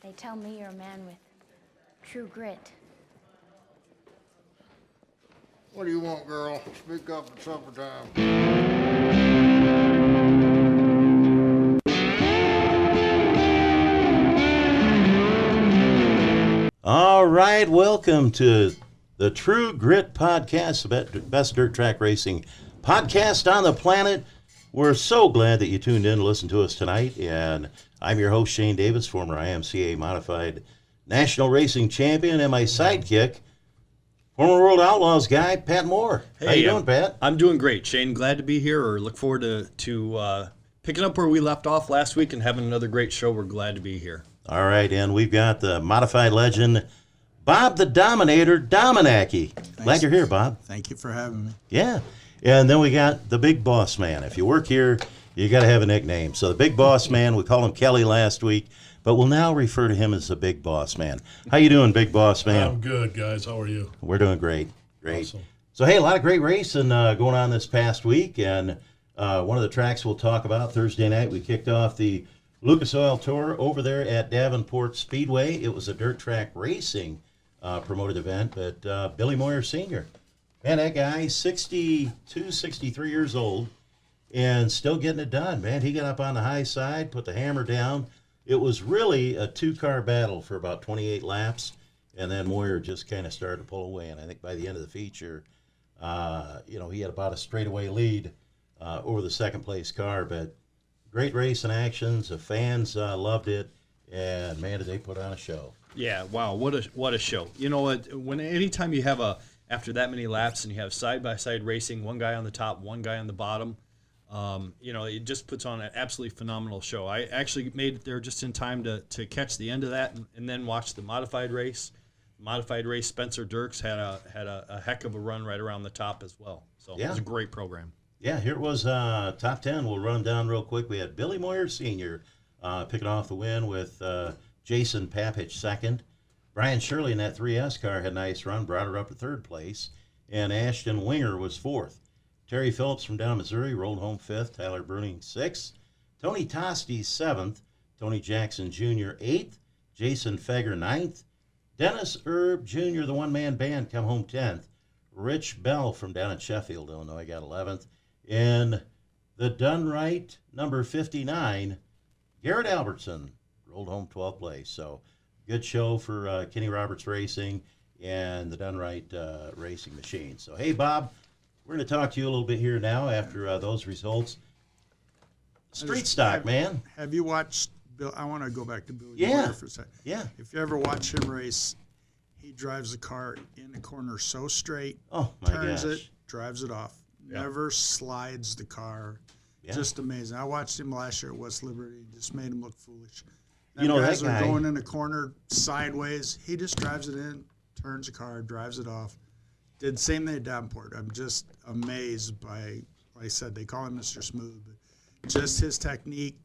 They tell me you're a man with true grit. What do you want, girl? Speak up at supper time. All right, welcome to the True Grit Podcast, the best dirt track racing podcast on the planet. We're so glad that you tuned in to listen to us tonight, and I'm your host, Shane Davis, former IMCA Modified National Racing Champion, and my sidekick, former World Outlaws guy, Pat Moore. Hey, how you doing, Pat? I'm doing great, Shane. Glad to be here, or look forward to picking up where we left off last week and having another great show. We're glad to be here. All right, and we've got the modified legend, Bob the Dominator Dominacki. Glad you're here, Bob. Thank you for having me. Yeah. And then we got the Big Boss Man. If you work here, you got to have a nickname. So the Big Boss Man, we called him Kelly last week, but we'll now refer to him as the Big Boss Man. How you doing, Big Boss Man? I'm good, guys. How are you? We're doing great. Great. Awesome. So, hey, a lot of great racing going on this past week, and one of the tracks we'll talk about Thursday night, we kicked off the Lucas Oil Tour over there at Davenport Speedway. It was a dirt track racing promoted event, but Billy Moyer Sr., man, that guy, 62, 63 years old, and still getting it done, man. He got up on the high side, put the hammer down. It was really a two-car battle for about 28 laps, and then Moyer just kind of started to pull away. And I think by the end of the feature, he had about a straightaway lead over the second-place car. But great race in actions. The fans loved it, and, man, did they put on a show. Yeah, wow, what a show. You know what? Anytime you have after that many laps and you have side-by-side racing, one guy on the top, one guy on the bottom, it just puts on an absolutely phenomenal show. I actually made it there just in time to catch the end of that and then watch the modified race. Spencer Dirks had a heck of a run right around the top as well. So Yeah. It was a great program. Yeah, here it was top 10. We'll run them down real quick. We had Billy Moyer Sr. Picking off the win with Jason Papich second. Brian Shirley in that 3S car had a nice run, brought her up to third place. And Ashton Winger was fourth. Terry Phillips from down Missouri rolled home fifth. Tyler Bruning sixth. Tony Tosti seventh. Tony Jackson Jr. eighth. Jason Feger ninth. Dennis Erb Jr., the one-man band, come home 10th. Rich Bell from down in Sheffield, Illinois, got 11th. And the Dunright, number 59, Garrett Albertson, rolled home 12th place. So good show for Kenny Roberts Racing and the Dunright Racing Machine. So, hey, Bob, we're going to talk to you a little bit here now after those results. Street stock, man. Have you watched Bill? I want to go back to Billy Yeah. Moyer for a second. Yeah. If you ever watch him race, he drives the car in the corner so straight, Oh, my turns gosh. it, drives it off, Yeah. never slides the car. Yeah. Just amazing. I watched him last year at West Liberty. Just made him look foolish. You know, guys that are guy- going in the corner sideways. He just drives it in, turns the car, drives it off. Did the same thing at Davenport. I'm just amazed by, like I said, they call him Mr. Smooth, but just his technique,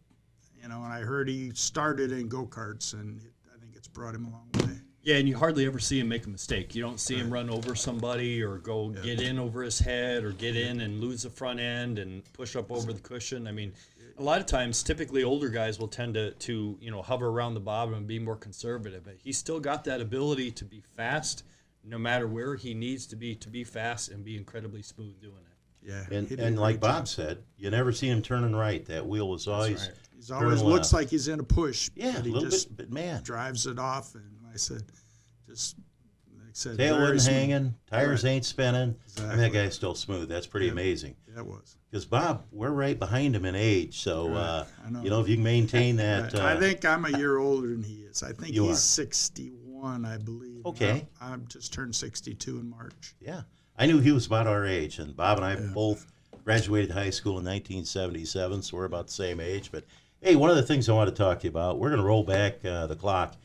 and I heard he started in go-karts, and I think it's brought him a long way. Yeah, and you hardly ever see him make a mistake. You don't see him run over somebody or get in over his head or get in and lose the front end and push up over the cushion. I mean, a lot of times, typically older guys will tend to hover around the bottom and be more conservative. But he's still got that ability to be fast, no matter where he needs to be fast and be incredibly smooth doing it. Yeah, And, he did a and like great Bob job. said, you never see him turning right. That wheel was always right. He's always turning looks left. like he's in a push. Yeah, a but he little just bit, but man, drives it off, and like I said, tail very wasn't smooth. hanging, tires Right. ain't spinning. I mean, Exactly. that guy's still smooth. That's pretty amazing. Yeah, it was. Because Bob, we're right behind him in age, so Right. I know. if you can maintain that. I think I'm a year older than he is. I think You he's are. 61, I believe. Okay. I'm just turned 62 in March. Yeah, I knew he was about our age, and Bob and I both graduated high school in 1977, so we're about the same age. But hey, one of the things I want to talk to you about, we're going to roll back the clock.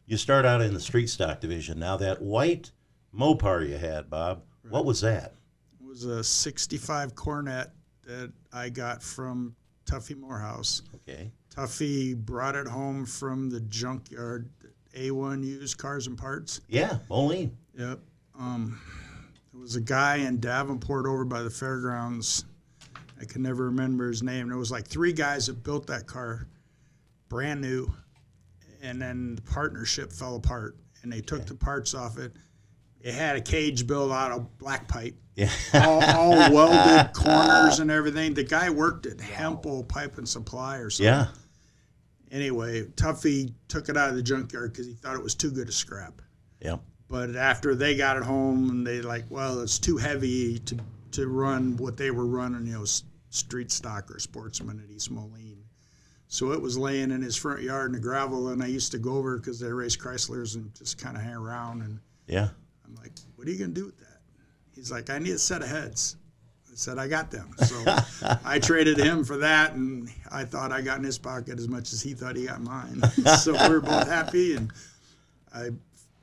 You start out in the street stock division. Now that white Mopar you had, Bob, what was that? It was a 65 Cornet that I got from Tuffy Morehouse. Okay. Tuffy brought it home from the junkyard, A1 used cars and parts. Yeah, Moline. Yep. There was a guy in Davenport over by the fairgrounds. I can never remember his name. There was like 3 guys that built that car, brand new, and then the partnership fell apart, and they took the parts off it. It had a cage built out of black pipe, Yeah. all welded corners and everything. The guy worked at Hempel Pipe and Supply or something. Yeah. Anyway, Tuffy took it out of the junkyard because he thought it was too good to scrap. Yeah. But after they got it home, and they like, well, it's too heavy to run what they were running, street stock or Sportsman at East Moline. So it was laying in his front yard in the gravel, and I used to go over because they race Chryslers and just kind of hang around. And Yeah. I'm like, what are you going to do with that? He's like, I need a set of heads. I said, I got them. So I traded him for that, and I thought I got in his pocket as much as he thought he got mine. So we were both happy, and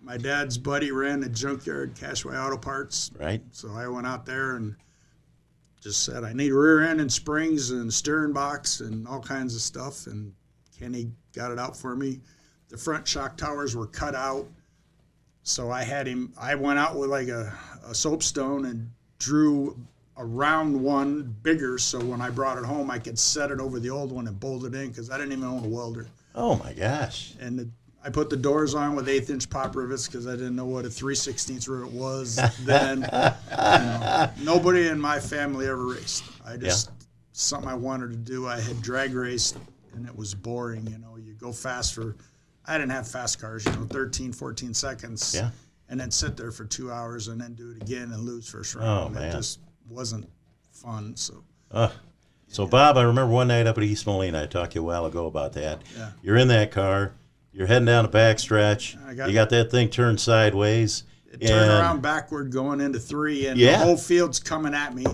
my dad's buddy ran the junkyard, Cashway Auto Parts. Right. So I went out there and just said, I need a rear end and springs and steering box and all kinds of stuff. And Kenny got it out for me. The front shock towers were cut out. So I went out with like a soapstone and drew a round one bigger. So when I brought it home, I could set it over the old one and bolt it in because I didn't even own a welder. Oh my gosh. And I put the doors on with 1/8-inch pop rivets because I didn't know what a 3/16 rivet was then. Nobody in my family ever raced. Something I wanted to do. I had drag raced, and it was boring. You go fast I didn't have fast cars, 13, 14 seconds. Yeah. And then sit there for 2 hours and then do it again and lose first round. Oh, man. It just wasn't fun. So. So, Bob, I remember one night up at East Moline, I talked to you a while ago about that. Yeah. You're in that car. You're heading down the backstretch. You got that thing turned sideways. It turned around backward going into 3, and the whole field's coming at me.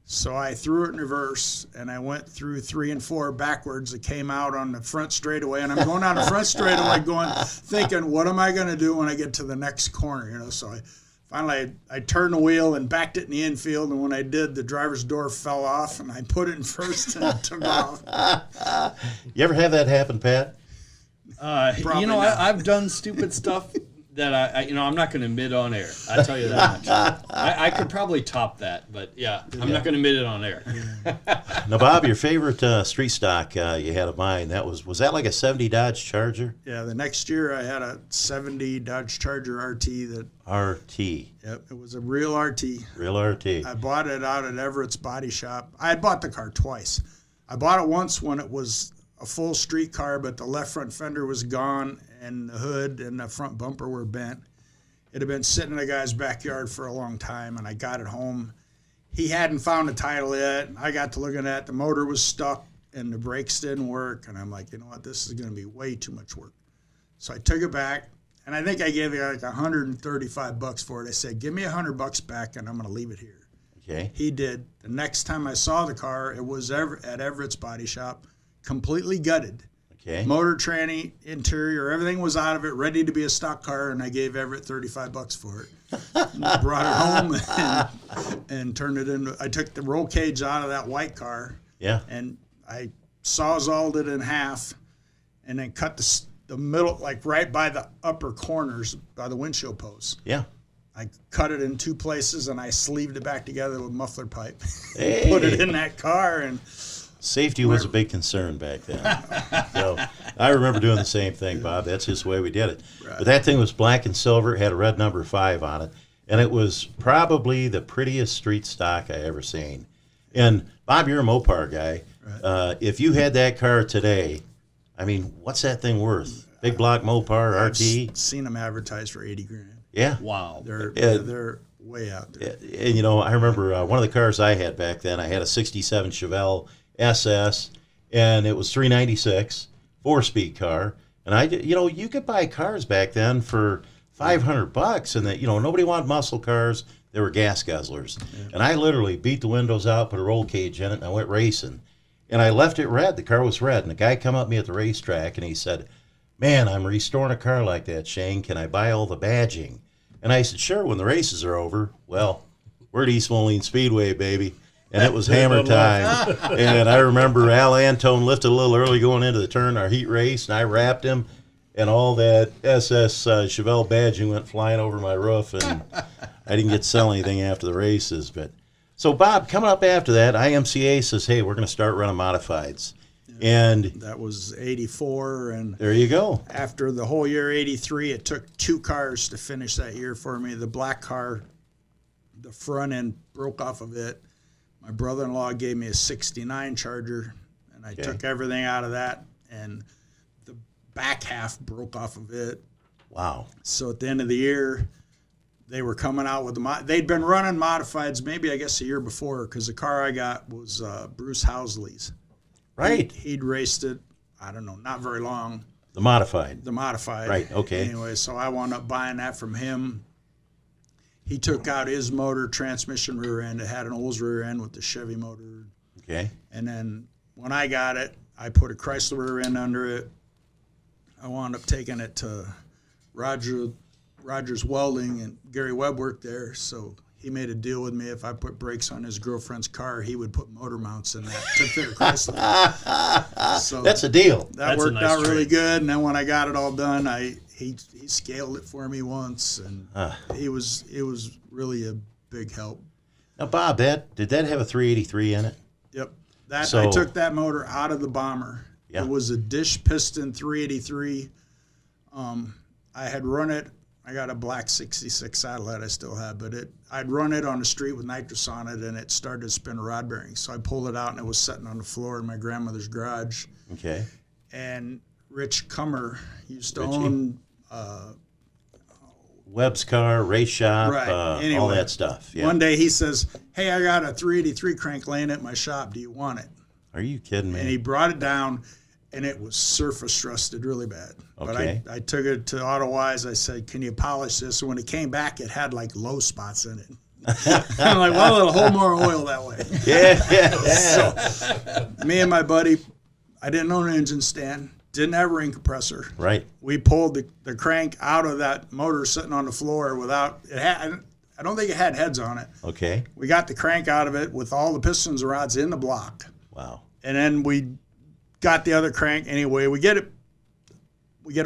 So I threw it in reverse, and I went through 3 and 4 backwards. It came out on the front straightaway, and I'm going down the front straightaway thinking, what am I going to do when I get to the next corner? So finally I turned the wheel and backed it in the infield, and when I did, the driver's door fell off, and I put it in first and took off. You ever have that happen, Pat? Probably not. I've done stupid stuff that I'm not going to admit on air. I tell you that much. I could probably top that, but I'm not going to admit it on air. Now, Bob, your favorite street stock you had of mine, was that like a 70 Dodge Charger? Yeah, the next year I had a 70 Dodge Charger RT RT. Yep, it was a real RT. Real RT. I bought it out at Everett's Body Shop. I had bought the car twice. I bought it once when it was a full street car, but the left front fender was gone and the hood and the front bumper were bent. It had been sitting in a guy's backyard for a long time, and I got it home. He hadn't found the title yet. I got to looking at it. The motor was stuck and the brakes didn't work, and I'm like, you know what, this is going to be way too much work. So I took it back, and I think I gave it like $135 for it. I said, give me $100 back, and I'm going to leave it here. Okay. He did. The next time I saw the car, it was at Everett's Body Shop, completely gutted. Okay. Motor, tranny, interior, everything was out of it, ready to be a stock car, and I gave Everett $35 for it. I brought it home and turned it into. I took the roll cage out of that white car. Yeah. And I sawzalled it in half, and then cut the middle, like right by the upper corners, by the windshield posts. Yeah. I cut it in 2 places, and I sleeved it back together with muffler pipe. Hey. Put it in that car, and safety was a big concern back then. So I remember doing the same thing, Bob. That's just the way we did it. Right. But that thing was black and silver. It had a red number 5 on it. And it was probably the prettiest street stock I ever seen. And, Bob, you're a Mopar guy. Right. If you had that car today, I mean, what's that thing worth? Big block Mopar, RT? I've seen them advertised for $80,000. Yeah. Wow. They're way out there. And, I remember one of the cars I had back then, I had a 67 Chevelle SS, and it was 396, 4-speed car. And you could buy cars back then for $500, and that nobody wanted muscle cars. They were gas guzzlers. Yeah. And I literally beat the windows out, put a roll cage in it, and I went racing. And I left it red. The car was red. And the guy come up to me at the racetrack, and he said, "Man, I'm restoring a car like that, Shane. Can I buy all the badging?" And I said, "Sure, when the races are over." Well, we're at East Moline Speedway, baby. And it was hammer time. And I remember Al Antone lifted a little early going into the turn, our heat race, and I wrapped him, and all that SS Chevelle badging went flying over my roof, and I didn't get to sell anything after the races. But so, Bob, coming up after that, IMCA says, hey, we're going to start running modifieds. And That was 84, and there you go. after the whole year 83, it took 2 cars to finish that year for me. The black car, the front end broke off of it. My brother-in-law gave me a 69 Charger, and I took everything out of that, and the back half broke off of it. Wow. So at the end of the year, they were coming out with they'd been running modifieds maybe, I guess, a year before, because the car I got was Bruce Housley's. Right. He'd raced it, I don't know, not very long. The modified. The modified. Right, okay. Anyway, so I wound up buying that from him. He took out his motor, transmission rear end. It had an Olds rear end with the Chevy motor. Okay. And then when I got it, I put a Chrysler rear end under it. I wound up taking it to Rogers Welding, and Gary Webb worked there, so he made a deal with me. If I put brakes on his girlfriend's car, he would put motor mounts in that to fit a Chrysler. So That's a deal. that worked out really good. And then when I got it all done, he scaled it for me once, and it was really a big help. Now, Bob, did that have a 383 in it? Yep. I So- took that motor out of the Bomber. Yeah. It was a dish piston 383. I had run it. I got a black 66 satellite I still have, but I'd run it on the street with nitrous on it, and it started to spin a rod bearing. So I pulled it out, and it was sitting on the floor in my grandmother's garage. Okay. And Rich Cummer used to Richie. own Webb's car, race shop, Right. all Anyway, that stuff. Yeah. One day he says, "Hey, I got a 383 crank laying at my shop. Do you want it?" Are you kidding me? And he brought it down, and it was surface rusted really bad. Okay. But I took it to AutoWise. I said, "Can you polish this?" And when it came back, it had like low spots in it. I'm like, well, it'll hold more oil that way. Yeah. So me and my buddy, I didn't own an engine stand, didn't have a ring compressor. Right. We pulled the crank out of that motor sitting on the floor without it. I don't think it had heads on it. Okay. We got the crank out of it with all the pistons and rods in the block. Wow. And then we got the other crank anyway. We get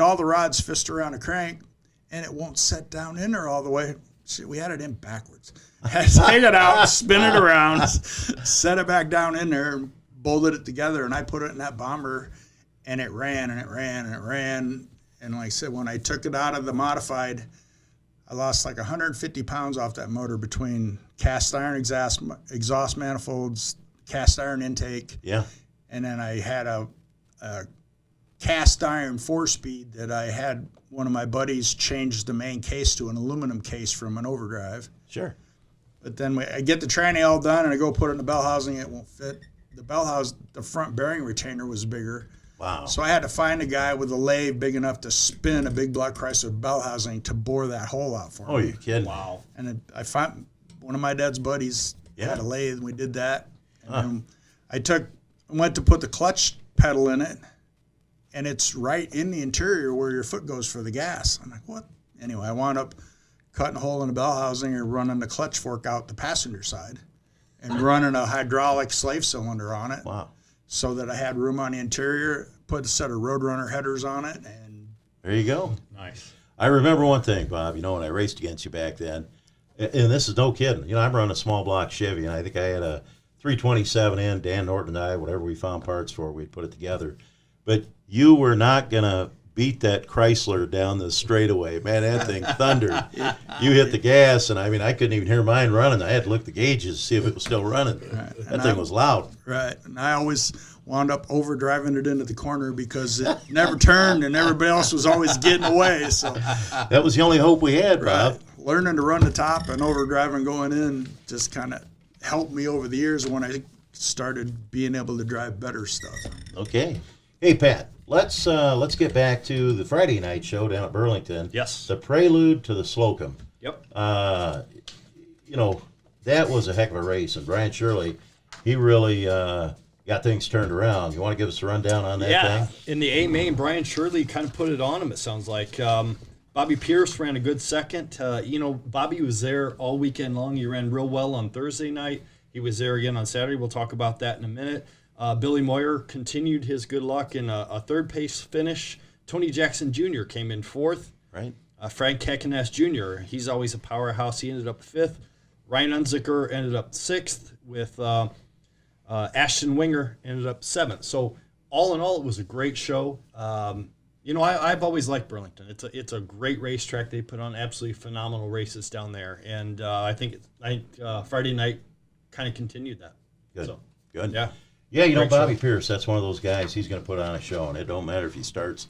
all the rods fisted around the crank, and it won't set down in there all the way. Shit, we had it in backwards. Had to take it out, spin it around, set it back down in there, and bolted it together. And I put it in that Bomber, and it ran and it ran and it ran. And like I said, when I took it out of the modified, I lost like 150 pounds off that motor between cast iron exhaust manifolds, cast iron intake. Yeah. And then I had a cast iron 4-speed that I had one of my buddies change the main case to an aluminum case from an overdrive. Sure. But then I get the tranny all done, and I go put it in the bell housing. It won't fit. The front bearing retainer was bigger. Wow. So I had to find a guy with a lathe big enough to spin a big block Chrysler bell housing to bore that hole out for me. Oh, you kidding? Wow. And I found one of my dad's buddies had a lathe, and we did that. And then I went to put the clutch pedal in it, and it's right in the interior where your foot goes for the gas. I'm like, what? Anyway, I wound up cutting a hole in the bell housing and running the clutch fork out the passenger side and running a hydraulic slave cylinder on it. Wow. So that I had room on the interior, put a set of Roadrunner headers on it, and There you go. Nice. I remember one thing, Bob. You know, when I raced against you back then, and this is no kidding. You know, I'm running a small block Chevy, and I think I had a 327N. Dan Norton and I, whatever we found parts for, we'd put it together. But you were not gonna beat that Chrysler down the straightaway. Man, that thing thundered. You hit the gas, and I mean, I couldn't even hear mine running. I had to look at the gauges to see if it was still running. That thing was loud. right. And I always wound up overdriving it into the corner because it never turned, and everybody else was always getting away. So That was the only hope we had, Bob. learning to run the top and overdriving going in just kind of helped me over the years when I started being able to drive better stuff. Okay. Hey, Pat, let's get back to the Friday night show down at Burlington. Yes. The prelude to the Slocum. Yep. You know, that was a heck of a race, and Brian Shirley, he really got things turned around. You want to give us a rundown on that thing? In the A main, Brian Shirley kind of put it on him, it sounds like. Bobby Pierce ran a good second. You know, Bobby was there all weekend long. He ran real well on Thursday night. He was there again on Saturday. We'll talk about that in a minute. Billy Moyer continued his good luck in a third place finish. Tony Jackson Jr. came in fourth. Right. Frank Kekanes Jr., he's always a powerhouse. He ended up fifth. Ryan Unzicker ended up sixth with Ashton Winger ended up seventh. So all in all, it was a great show. You know, I've always liked Burlington. It's a great racetrack. They put on absolutely phenomenal races down there, and I think Friday night kind of continued that. Good. So, Good. yeah. Yeah, you know, Great Bobby show. Pierce, that's one of those guys, he's going to put on a show, and it don't matter if he starts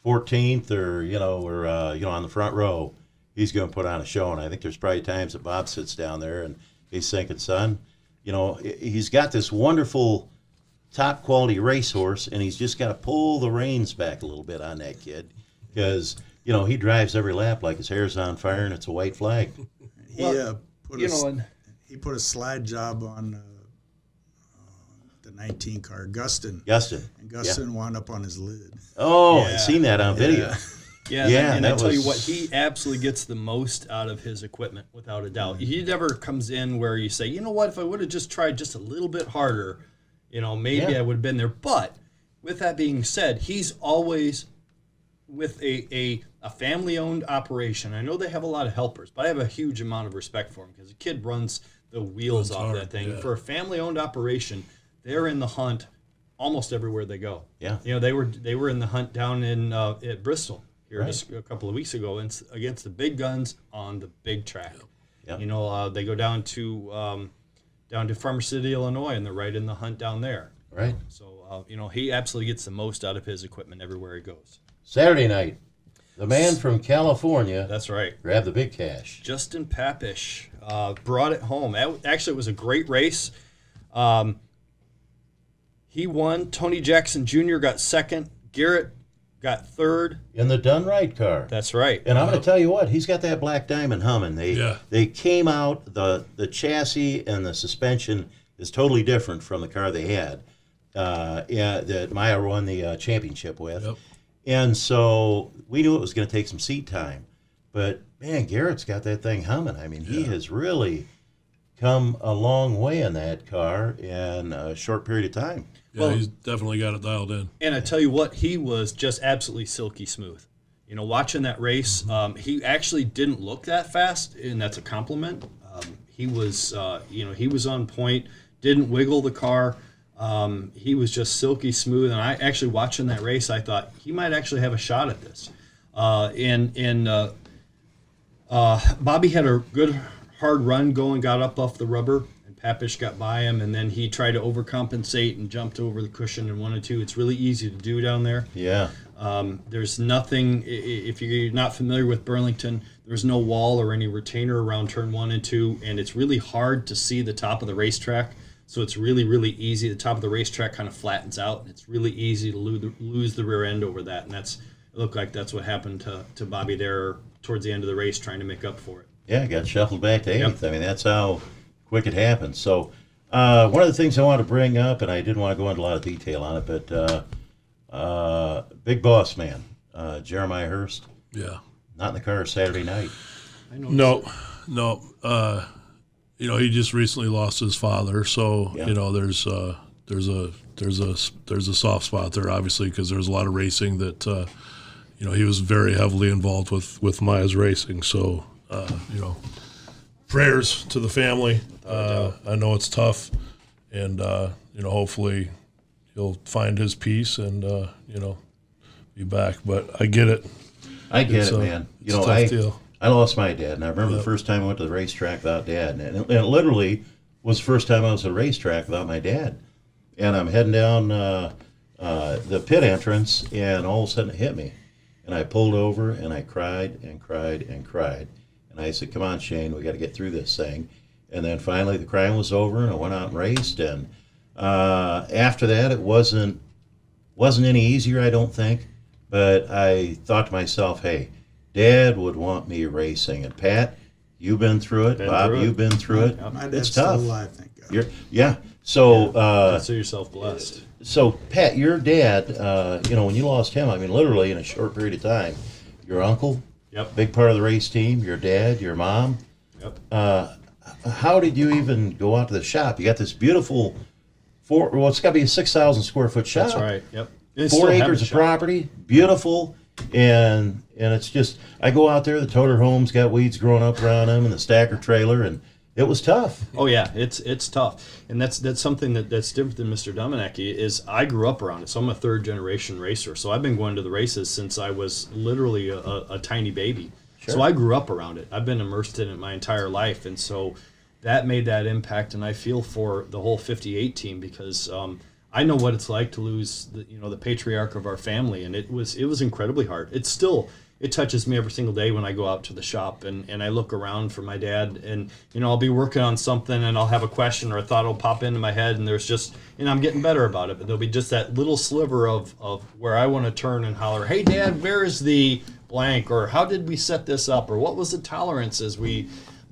14th or, on the front row, he's going to put on a show. And I think there's probably times that Bob sits down there and he's thinking, son, you know, he's got this wonderful top quality racehorse, and he's just got to pull the reins back a little bit on that kid because, you know, he drives every lap like his hair's on fire and it's a white flag. He he put a slide job on the 19 car, Gustin. And Gustin wound up on his lid. Oh, Yeah. I've seen that on video. Yeah, Yeah, and I that tell you was- what, he absolutely gets the most out of his equipment, without a doubt. He never comes in where you say, you know what, if I would have just tried just a little bit harder, you know, maybe Yeah. I would have been there. But with that being said, he's always with a family-owned operation. I know they have a lot of helpers, but I have a huge amount of respect for him because the kid runs the wheels off that thing. yeah. For a family-owned operation, they're in the hunt almost everywhere they go. Yeah. You know, they were in the hunt down in at Bristol here Right. just a couple of weeks ago, and it's against the big guns on the big track. Yep. You know, they go down to Farmer City, Illinois, and they're right in the hunt down there. Right. So you know, he absolutely gets the most out of his equipment everywhere he goes. Saturday night, the man from California That's right. grabbed the big cash. Justin Papish brought it home. Actually, it was a great race. He won. Tony Jackson Jr. got second. Garrett got third. In the done right car. That's right. And I'm going to tell you what, he's got that black diamond humming. They came out, the chassis and the suspension is totally different from the car they had. That Maya won the championship with. Yep. And so we knew it was going to take some seat time. But, man, Garrett's got that thing humming. I mean, he has really come a long way in that car in a short period of time. Yeah, he's definitely got it dialed in. And I tell you what, he was just absolutely silky smooth. You know, watching that race, he actually didn't look that fast, and that's a compliment. He was, he was on point, didn't wiggle the car. He was just silky smooth. And I actually, watching that race, I thought he might actually have a shot at this. Bobby had a good hard run going, got up off the rubber, and Papish got by him, and then he tried to overcompensate and jumped over the cushion and 1 and 2. It's really easy to do down there. Yeah. There's nothing, if you're not familiar with Burlington, there's no wall or any retainer around turn 1 and 2, and it's really hard to see the top of the racetrack. So it's really, really easy. The top of the racetrack kind of flattens out, and it's really easy to lose the rear end over that. And it looked like that's what happened to Bobby there towards the end of the race, trying to make up for it. Yeah, got shuffled back to 8th. Yep. I mean, that's how quick it happens. So one of the things I want to bring up, and I didn't want to go into a lot of detail on it, but big boss man, Jeremiah Hurst, Yeah. not in the car Saturday night. No. He just recently lost his father, so Yeah. there's a soft spot there, obviously, because there's a lot of racing that he was very heavily involved with Maya's racing. So prayers to the family. I know it's tough, and hopefully he'll find his peace and be back. But I get it. I get It's it, a- man. it's a tough deal. I lost my dad, and I remember the first time I went to the racetrack without Dad, and it literally was the first time I was at a racetrack without my dad. And I'm heading down the pit entrance, and all of a sudden it hit me. And I pulled over, and I cried and cried and cried. And I said, come on, Shane, we got to get through this thing. And then finally the crying was over, and I went out and raced. And after that, it wasn't any easier, I don't think. But I thought to myself, hey, Dad would want me racing. And Pat, you've been through it. Bob, you've been through it. My It's dad's tough. still alive, thank God. So, Consider yourself blessed. so Pat, your dad, when you lost him, I mean, literally in a short period of time, your uncle, Yep. big part of the race team, your dad, your mom. Yep. How did you even go out to the shop? You got this beautiful it's got to be a 6,000 square foot shop. That's right. Yep. They 4 still have acres the of shop. property, beautiful, and it's just, I go out there, the toter home's got weeds growing up around them, and the stacker trailer, and It was tough. Oh yeah, it's tough, and that's something that's different than Mr. Dominacki. Is I grew up around it, so I'm a third generation racer. So I've been going to the races since I was literally a tiny baby. Sure. So I grew up around it. I've been immersed in it my entire life, and so that made that impact. And I feel for the whole '58 team because I know what it's like to lose the patriarch of our family, and it was incredibly hard. It touches me every single day when I go out to the shop and I look around for my dad, and I'll be working on something and I'll have a question or a thought will pop into my head, and there's just I'm getting better about it, but there'll be just that little sliver of where I want to turn and holler, "Hey Dad, where is the blank?" or "How did we set this up?" or "What was the tolerances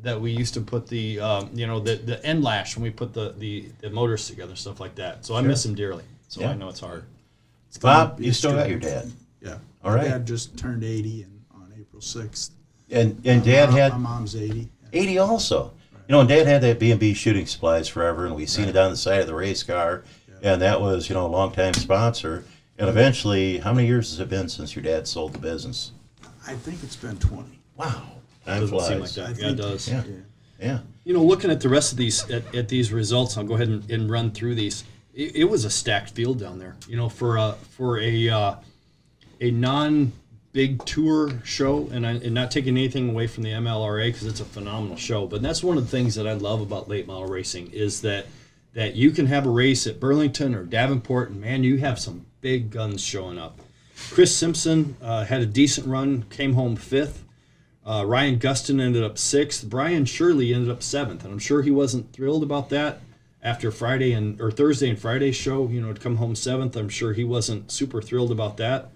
that we used to put the the end lash when we put the motors together, stuff like that. So I miss him dearly. So Yeah. I know it's hard. Bob, you still got your dad. Yeah. All My right. dad just turned 80 on April 6th. And Dad had My mom's 80. 80 also. And Dad had that B&B shooting supplies forever, and we seen it on the side of the race car, and that was, a long-time sponsor. And eventually, how many years has it been since your dad sold the business? I think it's been 20. Wow. Time Doesn't flies. seem like that. Yeah, it does. Yeah. Yeah. Looking at the rest of these at these results, I'll go ahead and run through these. It was a stacked field down there. For a non-big tour show, and not taking anything away from the MLRA because it's a phenomenal show. But that's one of the things that I love about late model racing is that you can have a race at Burlington or Davenport, and man, you have some big guns showing up. Chris Simpson had a decent run, came home 5th. Ryan Gustin ended up 6th. Brian Shirley ended up 7th, and I'm sure he wasn't thrilled about that after Thursday and Friday's show. To come home 7th, I'm sure he wasn't super thrilled about that.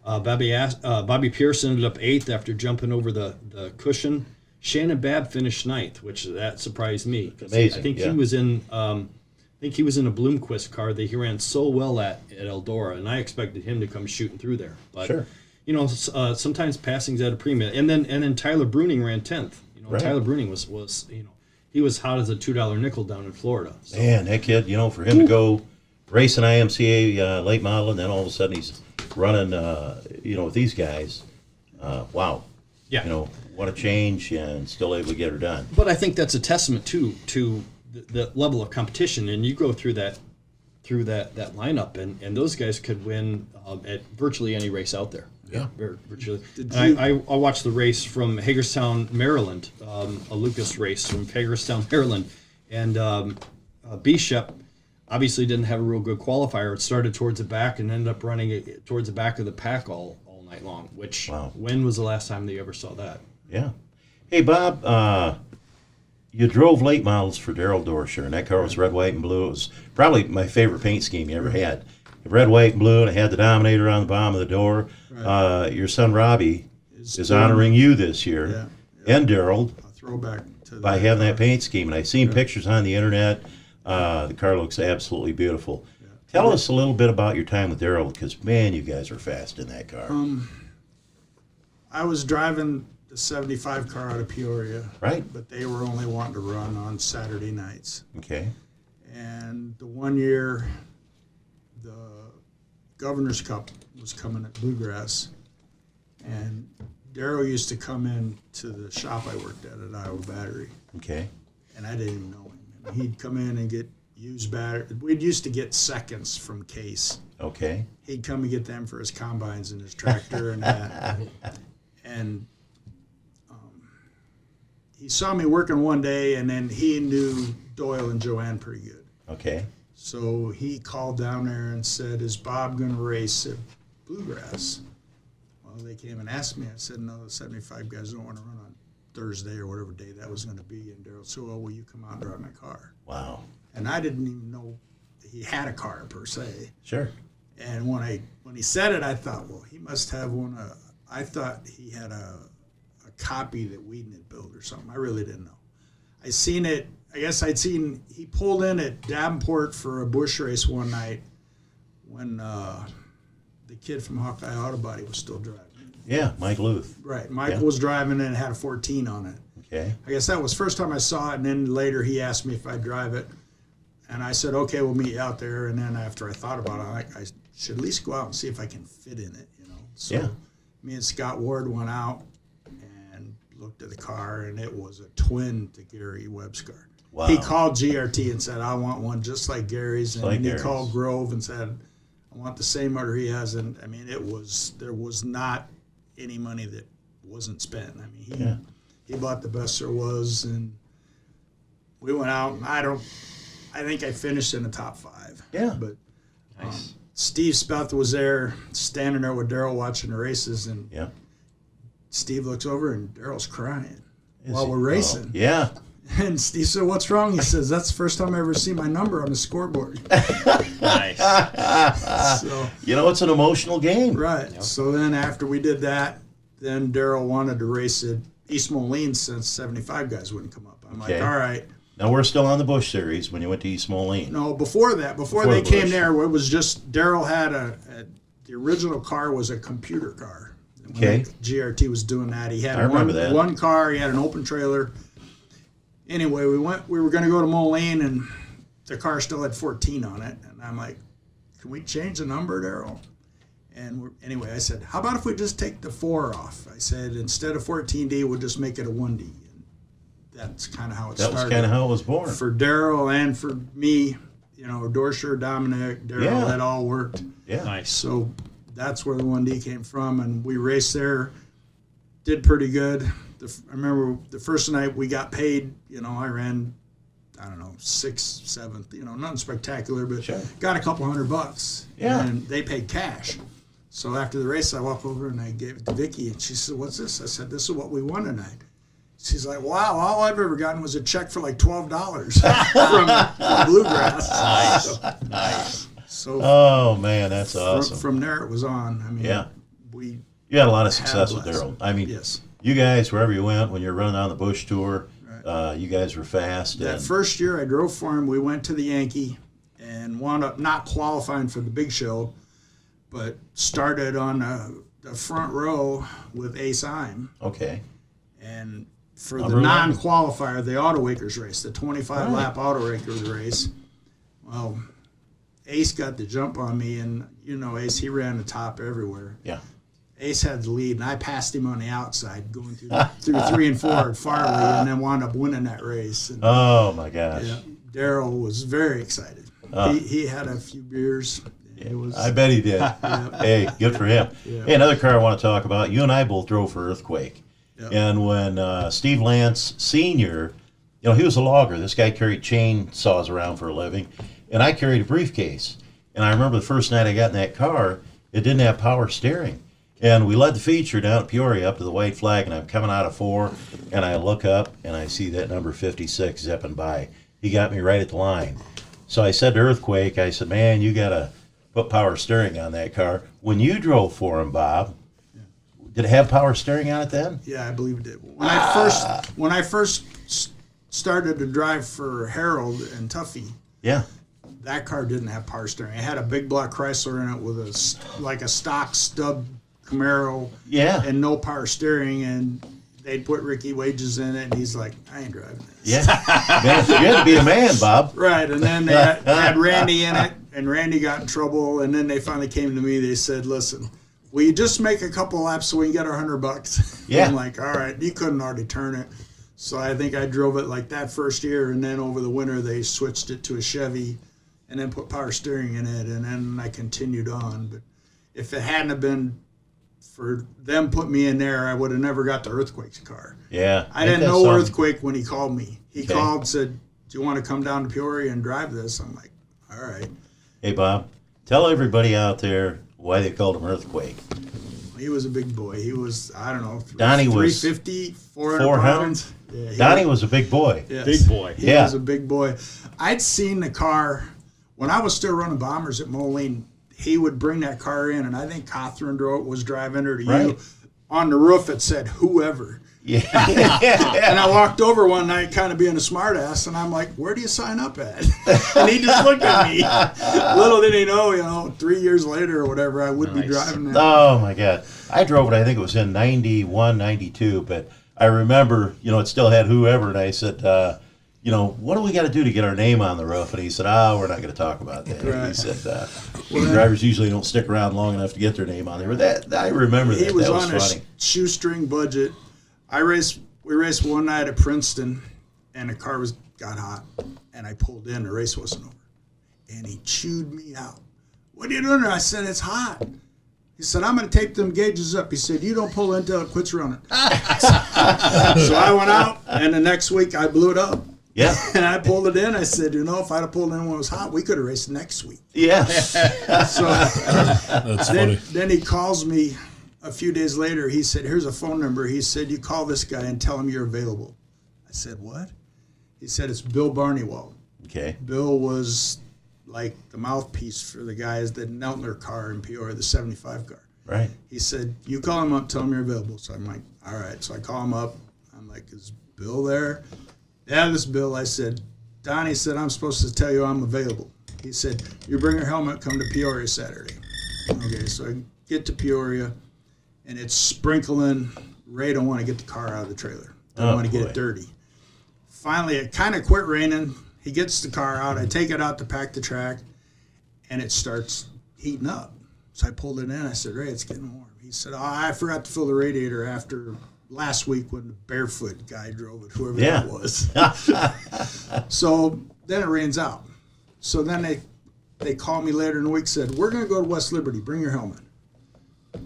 Bobby Pierce ended up 8th after jumping over the cushion. Shannon Babb finished 9th, which that surprised me. Amazing. I think yeah. he was in. I think he was in a Bloomquist car that he ran so well at Eldora, and I expected him to come shooting through there. But Sure. sometimes passing's at a premium. And then Tyler Bruning ran 10th. Right. Tyler Bruning was he was hot as a $2 nickel down in Florida. So. Man, that kid, for him to go race an IMCA late model, and then all of a sudden he's running, with these guys. Wow. Yeah. What a change, and still able to get her done. But I think that's a testament to the level of competition, and you go through that lineup, and those guys could win at virtually any race out there. Yeah. Virtually. I watched the race from Hagerstown, Maryland, a Lucas race from Hagerstown, Maryland, and B-Shep obviously didn't have a real good qualifier. It started towards the back and ended up running it towards the back of the pack all night long, which when was the last time they ever saw that? Yeah. Hey, Bob, you drove late models for Daryl Dorsher, and that car was red, white, and blue. It was probably my favorite paint scheme you ever had. Red, white, and blue, and it had the Dominator on the bottom of the door. Right. Your son Robbie is honoring you this year, and Daryl, A throwback to by having that paint scheme. And I've seen pictures on the internet. The car looks absolutely beautiful. Yeah. Tell us a little bit about your time with Daryl, because, man, you guys are fast in that car. I was driving the 75 car out of Peoria. Right. But they were only wanting to run on Saturday nights. Okay. And the one year, the Governor's Cup was coming at Bluegrass. And Daryl used to come in to the shop I worked at Iowa Battery. Okay. And I didn't even know him. And he'd come in and get used battery. We'd used to get seconds from Case. Okay. He'd come and get them for his combines and his tractor and that. And he saw me working one day, and then he knew Doyle and Joanne pretty good. Okay. So he called down there and said, "Is Bob going to race at Bluegrass?" Well, they came and asked me. I said, "No, the 75 guys don't want to run on Thursday or whatever day that was going to be." And Daryl said, "Well, will you come out and drive my car?" Wow. And I didn't even know he had a car per se. Sure. And when he said it, I thought, well, he must have one. I thought he had a copy that Whedon had built or something. I really didn't know. I seen it. I guess I'd seen he pulled in at Davenport for a bush race one night when the kid from Hawkeye Auto Body was still driving. Yeah, Mike Luth. Right. Michael was driving and it had a 14 on it. Okay. I guess that was the first time I saw it, and then later he asked me if I'd drive it. And I said, okay, we'll meet you out there. And then after I thought about it, I should at least go out and see if I can fit in it, So me and Scott Ward went out and looked at the car, and it was a twin to Gary Webb's car. Wow. He called GRT and said, I want one just like Gary's. And like he Gary's. called Grove and said, I want the same motor he has. And I mean, there was not any money that wasn't spent. I mean, he bought the best there was, and we went out, and I think I finished in the top 5. Yeah. But Nice. Steve Speth was there, standing there with Daryl watching the races, and Yeah. Steve looks over, and Daryl's crying Is while he? we're racing. Oh, yeah. And Steve said, what's wrong? He says, that's the first time I ever seen my number on the scoreboard. Nice. So, You know, it's an emotional game. right. Yep. So then after we did that, then Daryl wanted to race at East Moline since 75 guys wouldn't come up. I'm Okay. like, all right. Now, we're still on the Bush Series when you went to East Moline. No, before that, before Before they the came Bush. there, it was just Daryl had the original car was a computer car. When Okay. GRT was doing that. He had I remember that. one car. He had an open trailer. Anyway, we were going to go to Moline, and the car still had 14 on it. And I'm like, can we change the number, Daryl? And anyway, I said, how about if we just take the 4 off? I said, instead of 14D, we'll just make it a 1D. And that's kind of how it That started. was kind of how it was born. For Daryl and for me, you know, Dorsher, Dominic, Daryl, Yeah. that all worked. Yeah. Nice. So that's where the 1D came from, and we raced there, did pretty good. I remember the first night we got paid, you know, I ran, I don't know, 6th, 7th, you know, nothing spectacular, but Sure. got a couple $100. Yeah. And they paid cash. So after the race, I walked over and I gave it to Vicky, and she said, what's this? I said, this is what we won tonight. She's like, wow, all I've ever gotten was a check for like $12 from Bluegrass. Nice. Nice. So Oh, man, that's awesome. from there, it was on. I mean, Yeah. we You had a lot of success had with less. Daryl. I mean, Yes. you guys, wherever you went, when you're running on the Bush Tour, you guys were fast. That and first year I drove for him, we went to the Yankee and wound up not qualifying for the big show, but started on the front row with Ace Ime. Okay. And for I the remember. non-qualifier, the Autowakers race, the 25-lap Autowakers race, well, Ace got the jump on me, and you know Ace, he ran the top everywhere. Yeah. Ace had the lead, and I passed him on the outside, going through 3 and 4 at Farley, and then wound up winning that race. And, Oh, my gosh. yeah, Daryl was very excited. He had a few beers. It was, I bet he did. Hey, good for him. Yeah. Hey, another car I want to talk about. You and I both drove for Earthquake. Yep. And when Steve Lance Sr., you know, he was a logger. This guy carried chainsaws around for a living. And I carried a briefcase. And I remember the first night I got in that car, it didn't have power steering. And we led the feature down at Peoria up to the white flag, and I'm coming out of 4, and I look up, and I see that number 56 zipping by. He got me right at the line. So I said to Earthquake, I said, man, you got to put power steering on that car. When you drove for him, Bob, did it have power steering on it then? yeah, I believe it did. When I first started to drive for Harold and Tuffy, Yeah. that car didn't have power steering. It had a big black Chrysler in it with a stock stub Camaro Yeah. and no power steering, and they'd put Ricky Wages in it, and he's like, I ain't driving this. Yeah. Man, you had to be a man, Bob. Right, and then they had Randy in it, and Randy got in trouble, and then they finally came to me. They said, listen, will you just make a couple laps so we can get our $100? Yeah. I'm like, all right. You couldn't already turn it. So I think I drove it like that first year, and then over the winter they switched it to a Chevy and then put power steering in it, and then I continued on. But if it hadn't have been for them put me in there, I would have never got the Earthquake's car. Yeah. I didn't Ain't that know something? Earthquake when he called me. He Okay. called, said, do you want to come down to Peoria and drive this? I'm like, all right. Hey, Bob, tell everybody out there why they called him Earthquake. He was a big boy. He was, I don't know, Donnie was 350, 400 400? pounds. Yeah, Donnie was a big boy. yes. Big boy. He Yeah. was a big boy. I'd seen the car when I was still running bombers at Moline. He would bring that car in, and I think Catherine was driving her to Right. you. On the roof, it said, whoever. Yeah. And I walked over one night kind of being a smartass, and I'm like, where do you sign up at? And he just looked at me. Little did he know, 3 years later or whatever, I would be Nice. driving that. Oh, my God. I drove it, I think it was in 91, 92, but I remember, it still had whoever, and I said, what do we got to do to get our name on the roof? And he said, we're not going to talk about that. Right. He said, drivers usually don't stick around long enough to get their name on there. But that I remember that. He was That was on a funny. shoestring budget. I raced We raced one night at Princeton, and the car got hot, and I pulled in. The race wasn't over, and he chewed me out. What are you doing there? I said, it's hot. He said, I'm going to tape them gauges up. He said, you don't pull until it quits running. So I went out, and the next week I blew it up. Yeah. And I pulled it in. I said, if I'd have pulled in when it was hot, we could have raced next week. Yeah. So That's funny. then he calls me a few days later. He said, here's a phone number. He said, you call this guy and tell him you're available. I said, what? He said, it's Bill Barneywald. Okay. Bill was like the mouthpiece for the guys that knelt in their car in Peoria, the 75 car. Right. He said, you call him up, tell him you're available. So I'm like, all right. So I call him up. I'm like, is Bill there? Yeah, this is Bill. I said, Donnie said, I'm supposed to tell you I'm available. He said, you bring your helmet, come to Peoria Saturday. Okay, so I get to Peoria, and it's sprinkling. Ray don't want to get the car out of the trailer. Don't want to get it dirty. Finally, it kind of quit raining. He gets the car out. I take it out to pack the track, and it starts heating up. So I pulled it in. I said, Ray, it's getting warm. He said, I forgot to fill the radiator after last week when the barefoot guy drove it, whoever that was. So then it rains out. So then they called me later in the week, said, we're going to go to West Liberty. Bring your helmet.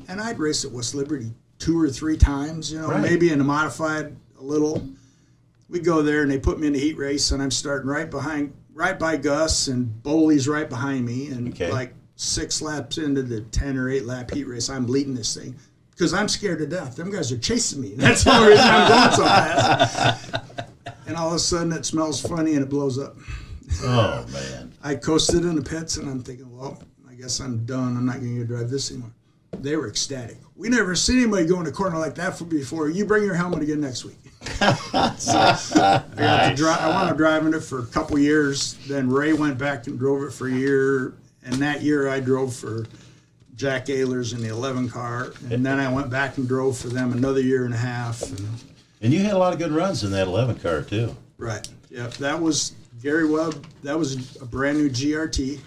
And I'd race at West Liberty 2 or 3 times, maybe in a modified a little. We go there, and they put me in the heat race, and I'm starting right by Gus, and Bowley's right behind me. And like 6 laps into the 10 or 8 lap heat race, I'm leading this thing. Because I'm scared to death. Them guys are chasing me. That's the only reason I'm going so fast. And all of a sudden, it smells funny, and it blows up. Oh, man. I coasted in the pits, and I'm thinking, well, I guess I'm done. I'm not going to drive this anymore. They were ecstatic. We never seen anybody go in a corner like that before. You bring your helmet again next week. So I wound up driving it for a couple years. Then Ray went back and drove it for a year. And that year, I drove for Jack Ehlers in the 11 car, and then I went back and drove for them another year and a half. And you had a lot of good runs in that 11 car, too. Right. Yep. That was Gary Webb. That was a brand new GRT,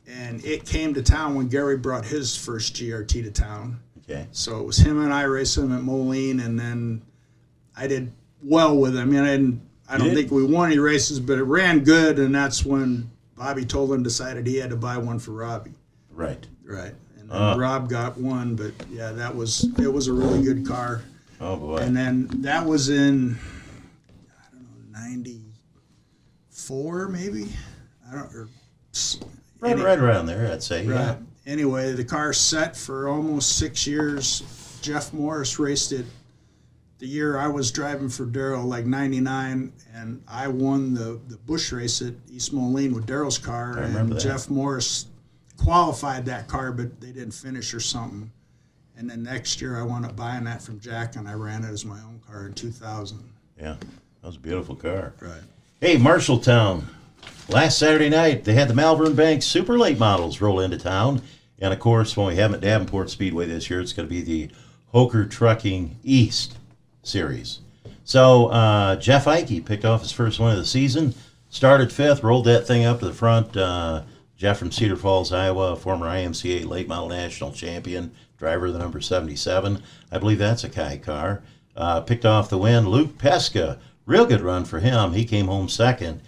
and it came to town when Gary brought his first GRT to town. Okay. So it was him and I racing him at Moline, and then I did well with him. I don't think we won any races, but it ran good, and that's when Bobby Tolan decided he had to buy one for Robbie. Right. Right. And Rob got one, but yeah, it was a really good car. Oh boy! And then that was in, I don't know, 94 maybe. Right around there, I'd say. Right. Yeah. Anyway, the car set for almost 6 years. Jeff Morris raced it the year I was driving for Darrell, like 99, and I won the Busch race at East Moline with Darrell's car. I remember that. Jeff Morris qualified that car, but they didn't finish or something. And then next year I wound up buying that from Jack, and I ran it as my own car in 2000. Yeah, that was a beautiful car. Right. Hey, Marshalltown. Last Saturday night, they had the Malvern Bank Super Late Models roll into town. And, of course, when we have them at Davenport Speedway this year, it's going to be the Hoker Trucking East Series. So Jeff Ike picked off his first win of the season, started 5th, rolled that thing up to the front. Jeff from Cedar Falls, Iowa, former IMCA late model national champion, driver of the number 77. I believe that's a Kai car. Picked off the win. Luke Pesca, real good run for him. He came home 2nd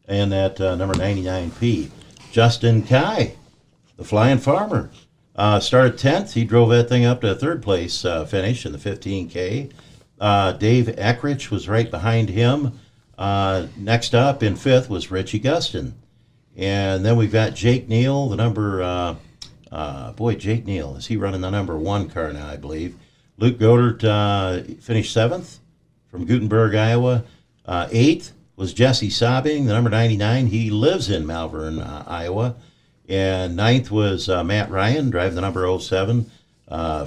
in that number 99P. Justin Kai, the Flying Farmer, started 10th. He drove that thing up to a 3rd place finish in the 15K. Dave Eckrich was right behind him. Next up in 5th was Richie Gustin. And then we've got Jake Neal, the number, Jake Neal, is he running the number 1 car now, I believe. Luke Godert finished 7th from Gutenberg, Iowa. 8th was Jesse Sobbing, the number 99. He lives in Malvern, Iowa. And 9th was Matt Ryan, driving the number 07,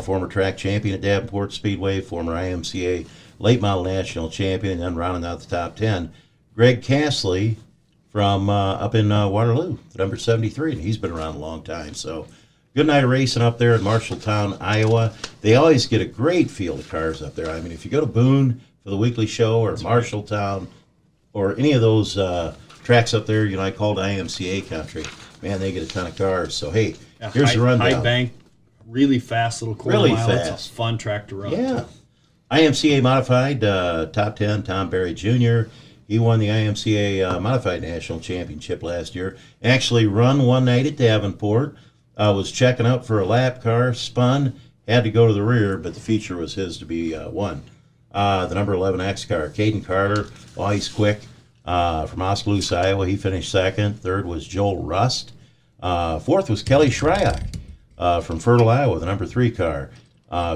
former track champion at Davenport Speedway, former IMCA late model national champion, and then rounding out the top 10, Greg Castley from up in Waterloo, the number 73, and he's been around a long time. So good night of racing up there in Marshalltown, Iowa. They always get a great field of cars up there. I mean, if you go to Boone for the weekly show, or Marshalltown, or any of those tracks up there, I called IMCA country, man, they get a ton of cars. So, hey, here's the rundown. High bank, really fast little quarter Really mile. fast. It's a fun track to run. Yeah. IMCA Modified Top 10, Tom Berry Jr. He won the IMCA Modified National Championship last year. Actually run one night at Davenport. Was checking up for a lap car, spun, had to go to the rear, but the feature was his to be won. The number 11 X car, Caden Carter. Oh, he's quick. From Oskaloosa, Iowa, he finished second. Third was Joel Rust. Fourth was Kelly Shryock from Fertile, Iowa, the number 3 car.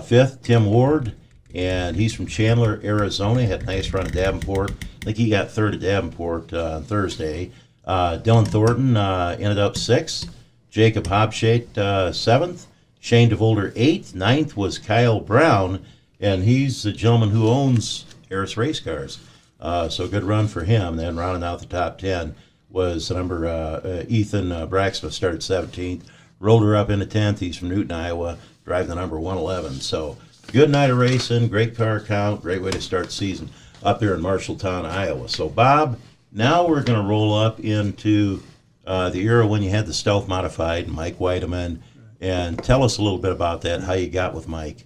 Fifth, Tim Ward, and he's from Chandler, Arizona. Had a nice run at Davenport. I think he got third at Davenport on Thursday. Dylan Thornton ended up 6th. Jacob Hobshate 7th. Shane DeVolder 8th. 9th was Kyle Brown, and he's the gentleman who owns Harris Race Cars. So good run for him. Then rounding out the top 10 was the number Ethan Braxma, started 17th. Rolled her up into 10th. He's from Newton, Iowa, driving the number 111. So good night of racing, great car count, great way to start the season up there in Marshalltown, Iowa. So, Bob, now we're going to roll up into the era when you had the Stealth Modified, Mike Whiteman, and tell us a little bit about that, how you got with Mike.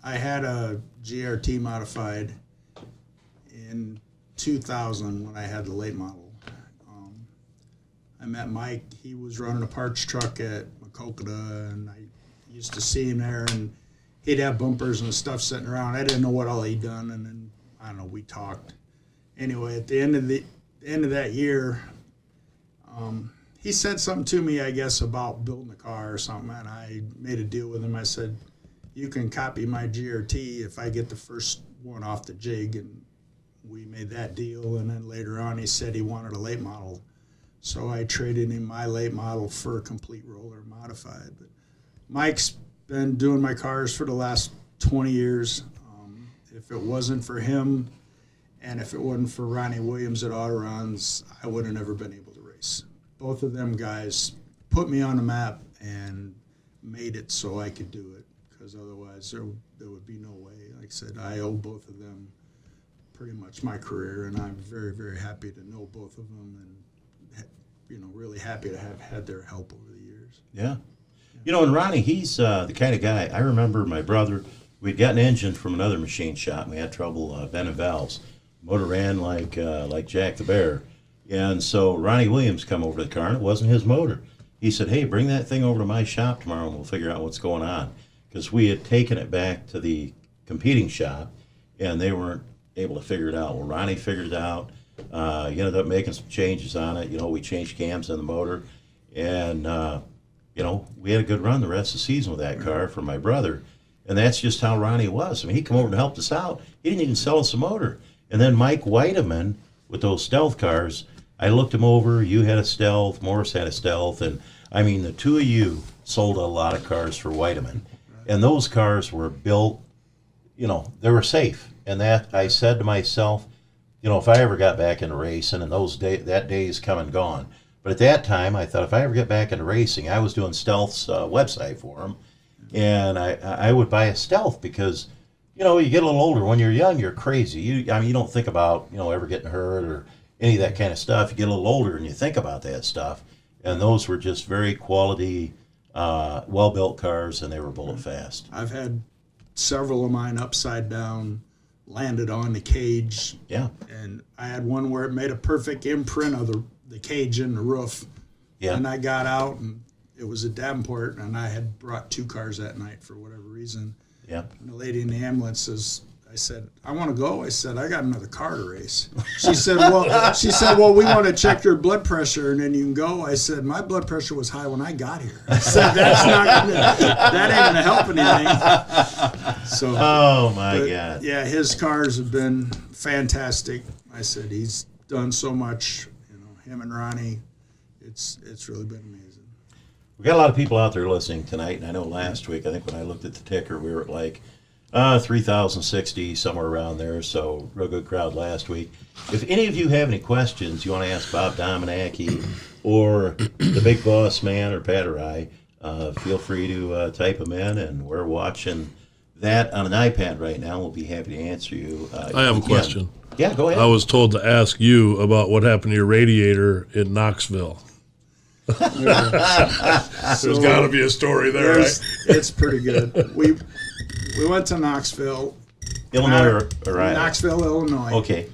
I had a GRT Modified in 2000 when I had the late model. I met Mike. He was running a parts truck at Macokota, and I used to see him there, and he'd have bumpers and stuff sitting around. I didn't know what all he'd done, and then, I don't know, we talked. Anyway, at the end of that year, he said something to me, I guess, about building a car or something, and I made a deal with him. I said, you can copy my GRT if I get the first one off the jig, and we made that deal. And then later on, he said he wanted a late model, so I traded him my late model for a complete roller modified. But Mike's been doing my cars for the last 20 years. If it wasn't for him, and if it wasn't for Ronnie Williams at Autoruns, I would have never been able to race. Both of them guys put me on the map and made it so I could do it, because otherwise there would be no way. Like I said, I owe both of them pretty much my career, and I'm very, very happy to know both of them, and really happy to have had their help over the years. Yeah. And Ronnie, he's the kind of guy, I remember my brother, we'd got an engine from another machine shop, and we had trouble bending valves. Motor ran like Jack the Bear. And so Ronnie Williams come over to the car, and it wasn't his motor. He said, hey, bring that thing over to my shop tomorrow, and we'll figure out what's going on. Because we had taken it back to the competing shop, and they weren't able to figure it out. Well, Ronnie figured it out. He ended up making some changes on it. We changed cams on the motor. And, we had a good run the rest of the season with that car for my brother. And that's just how Ronnie was. I mean, he come over and helped us out. He didn't even sell us a motor. And then Mike Whiteman, with those Stealth cars, I looked him over. You had a Stealth. Morris had a Stealth. And, I mean, the two of you sold a lot of cars for Whiteman. And those cars were built, they were safe. And that I said to myself, if I ever got back into racing, and that day is come and gone. But at that time, I thought if I ever get back into racing, I was doing Stealth's website for them. And I would buy a Stealth because, you get a little older. When you're young, you're crazy. You don't think about, ever getting hurt or any of that kind of stuff. You get a little older and you think about that stuff. And those were just very quality, well-built cars, and they were bullet fast. I've had several of mine upside down, landed on the cage. Yeah. And I had one where it made a perfect imprint of the cage in the roof. Yeah. And I got out, and it was at Davenport, and I had brought 2 cars that night for whatever reason. Yeah. And the lady in the ambulance says, I said, I want to go. I said, I got another car to race. She said, well, we want to check your blood pressure and then you can go. I said, my blood pressure was high when I got here. I said, that ain't gonna help anything. So, oh my God. Yeah, his cars have been fantastic. I said, he's done so much. Him and Ronnie, it's really been amazing. We got a lot of people out there listening tonight, and I know last week, I think when I looked at the ticker, we were at like 3,060, somewhere around there, so real good crowd last week. If any of you have any questions you want to ask Bob Dominacki or the Big Boss Man or Pat or I, feel free to type them in, and we're watching that on an iPad right now. We'll be happy to answer you. I have a question. Yeah, go ahead. I was told to ask you about what happened to your radiator in Knoxville. There's got to be a story there, right? It's pretty good. We went to Knoxville, Illinois or Iowa? Knoxville, Illinois. Okay.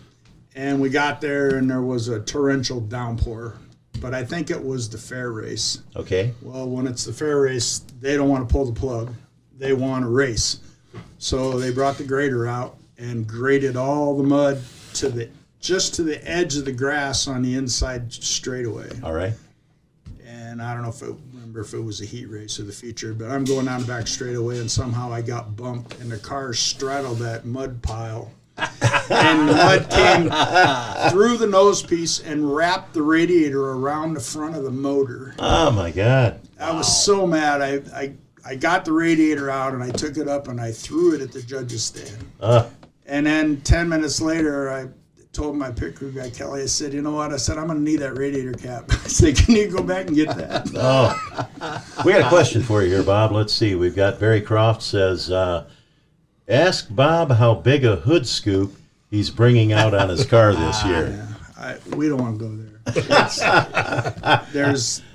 And we got there, and there was a torrential downpour. But I think it was the fair race. Okay. Well, when it's the fair race, they don't want to pull the plug. They want to race. So they brought the grader out and graded all the mud just to the edge of the grass on the inside straightaway. All right. And I don't know if it was a heat race or the feature, but I'm going down the back straightaway, and somehow I got bumped, and the car straddled that mud pile. And the mud came through the nose piece and wrapped the radiator around the front of the motor. Oh my God! I was so mad. I got the radiator out, and I took it up and I threw it at the judge's stand. And then 10 minutes later, I told my pit crew guy Kelly, I said, you know what? I said, I'm going to need that radiator cap. I said, can you go back and get that? Oh, we got a question for you here, Bob. Let's see. We've got Barry Croft says, ask Bob how big a hood scoop he's bringing out on his car this year. Yeah, we don't want to go there.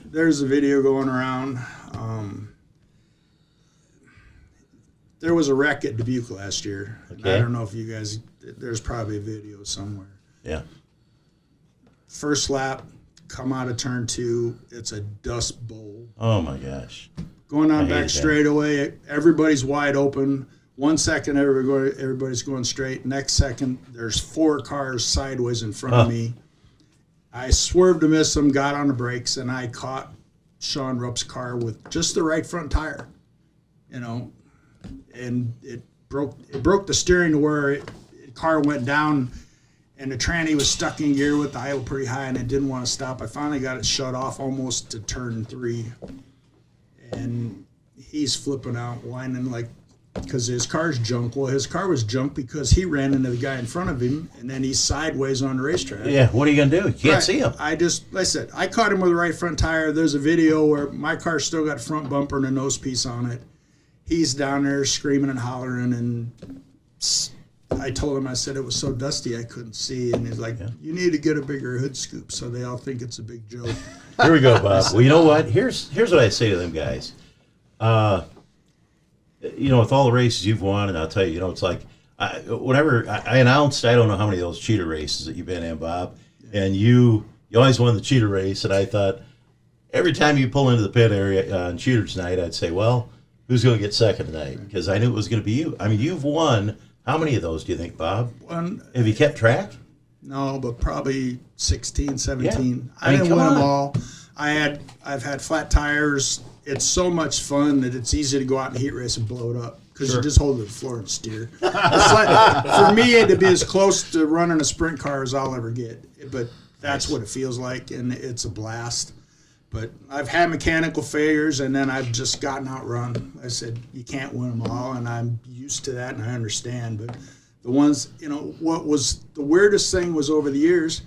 There's a video going around. There was a wreck at Dubuque last year. Okay. I don't know if you guys, there's probably a video somewhere. Yeah. First lap, come out of turn 2, it's a dust bowl. Oh my gosh. Going on I hate back straightaway, everybody's wide open. 1 second, everybody's going straight. Next second, there's 4 cars sideways in front of me. I swerved to miss them, got on the brakes, and I caught Sean Rupp's car with just the right front tire, and it broke the steering to where the car went down, and the tranny was stuck in gear with the idle pretty high, and it didn't want to stop. I finally got it shut off almost to turn 3, and he's flipping out, whining because his car's junk. Well, his car was junk because he ran into the guy in front of him, and then he's sideways on the racetrack. Yeah, what are you going to do? You can't see him. I said, I caught him with the right front tire. There's a video where my car still got front bumper and a nose piece on it. He's down there screaming and hollering, and I told him, I said, it was so dusty I couldn't see. And he's like, you need to get a bigger hood scoop so they all think it's a big joke. Here we go, Bob. Well, you know what? Here's what I say to them guys. With all the races you've won, and I'll tell you, it's like, whenever I announced, I don't know how many of those cheater races that you've been in, Bob, and you always won the cheater race, and I thought every time you pull into the pit area on cheaters night, I'd say, well, who's going to get second tonight? Because I knew it was going to be you. I mean, you've won. How many of those do you think, Bob? One. Have you kept track? No, but probably 16, 17. Yeah. I didn't win come them on. all. I've had flat tires. It's so much fun that it's easy to go out and heat race and blow it up because you just hold it to the floor and steer. It's like, for me, it to be as close to running a sprint car as I'll ever get. But that's what it feels like, and it's a blast. But I've had mechanical failures, and then I've just gotten outrun. I said, you can't win them all, and I'm used to that, and I understand. But the ones, what was the weirdest thing was over the years,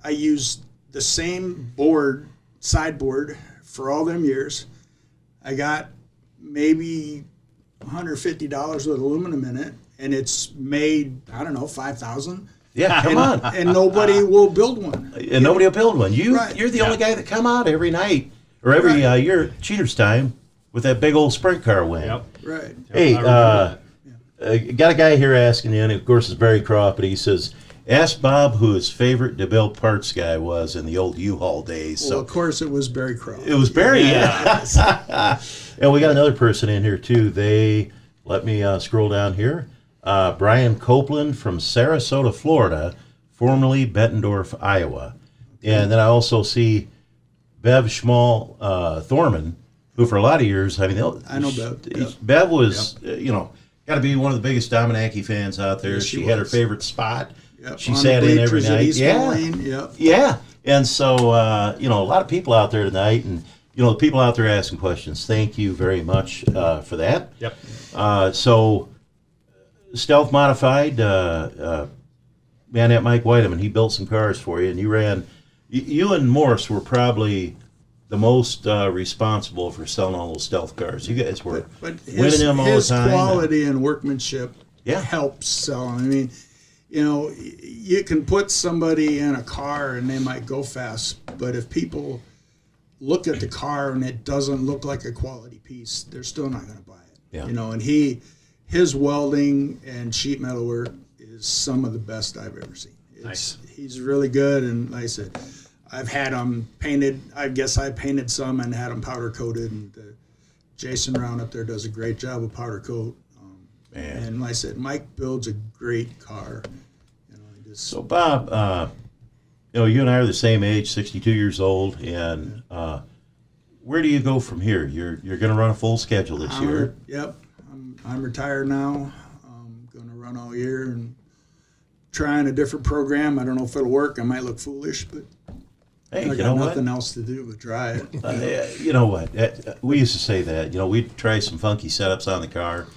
I used the same sideboard for all them years. I got maybe $150 with aluminum in it, and it's made, I don't know, 5,000. Yeah, come on. And nobody will build one. And nobody will build one. Right. You're the only guy that come out every night or every year cheaters time with that big old sprint car win. Yep. Right. Hey, got a guy here asking you, and of course it's Barry Croft, but he says, ask Bob who his favorite DeBille parts guy was in the old U-Haul days. Well, So of course it was Barry Crow. it was Barry, yeah. And we got another person in here too. Let me scroll down here. Brian Copeland from Sarasota, Florida, formerly Bettendorf, Iowa. And then I also see Bev Schmal Thorman, who for a lot of years, I know Bev. Yep. Bev was, got to be one of the biggest Dominacki fans out there. Yes, she she had her was. favorite spot. Yep. She On sat the in every bleachers at night. East Moline. Yep. Yeah. And so, a lot of people out there tonight, and, the people out there asking questions, thank you very much for that. Yep. So, Stealth Modified, man, that Mike Whiteman, he built some cars for you, and you and Morse were probably the most responsible for selling all those Stealth cars. You guys were winning them all the time. His quality and workmanship helps sell them. I mean, you can put somebody in a car and they might go fast, but if people look at the car and it doesn't look like a quality piece, they're still not going to buy it. Yeah. And his welding and sheet metal work is some of the best I've ever seen. Nice. He's really good, and like I said, I've had them painted. I guess I painted some and had them powder coated, and Jason Round up there does a great job of powder coat. And like I said, Mike builds a great car. So Bob, you and I are the same age, 62 years old, and where do you go from here? You're going to run a full schedule this year. Yep, I'm retired now. I'm going to run all year and trying a different program. I don't know if it'll work. I might look foolish, but hey, I you got know nothing what? else to do but try it. You know what? We used to say that. We'd try some funky setups on the car,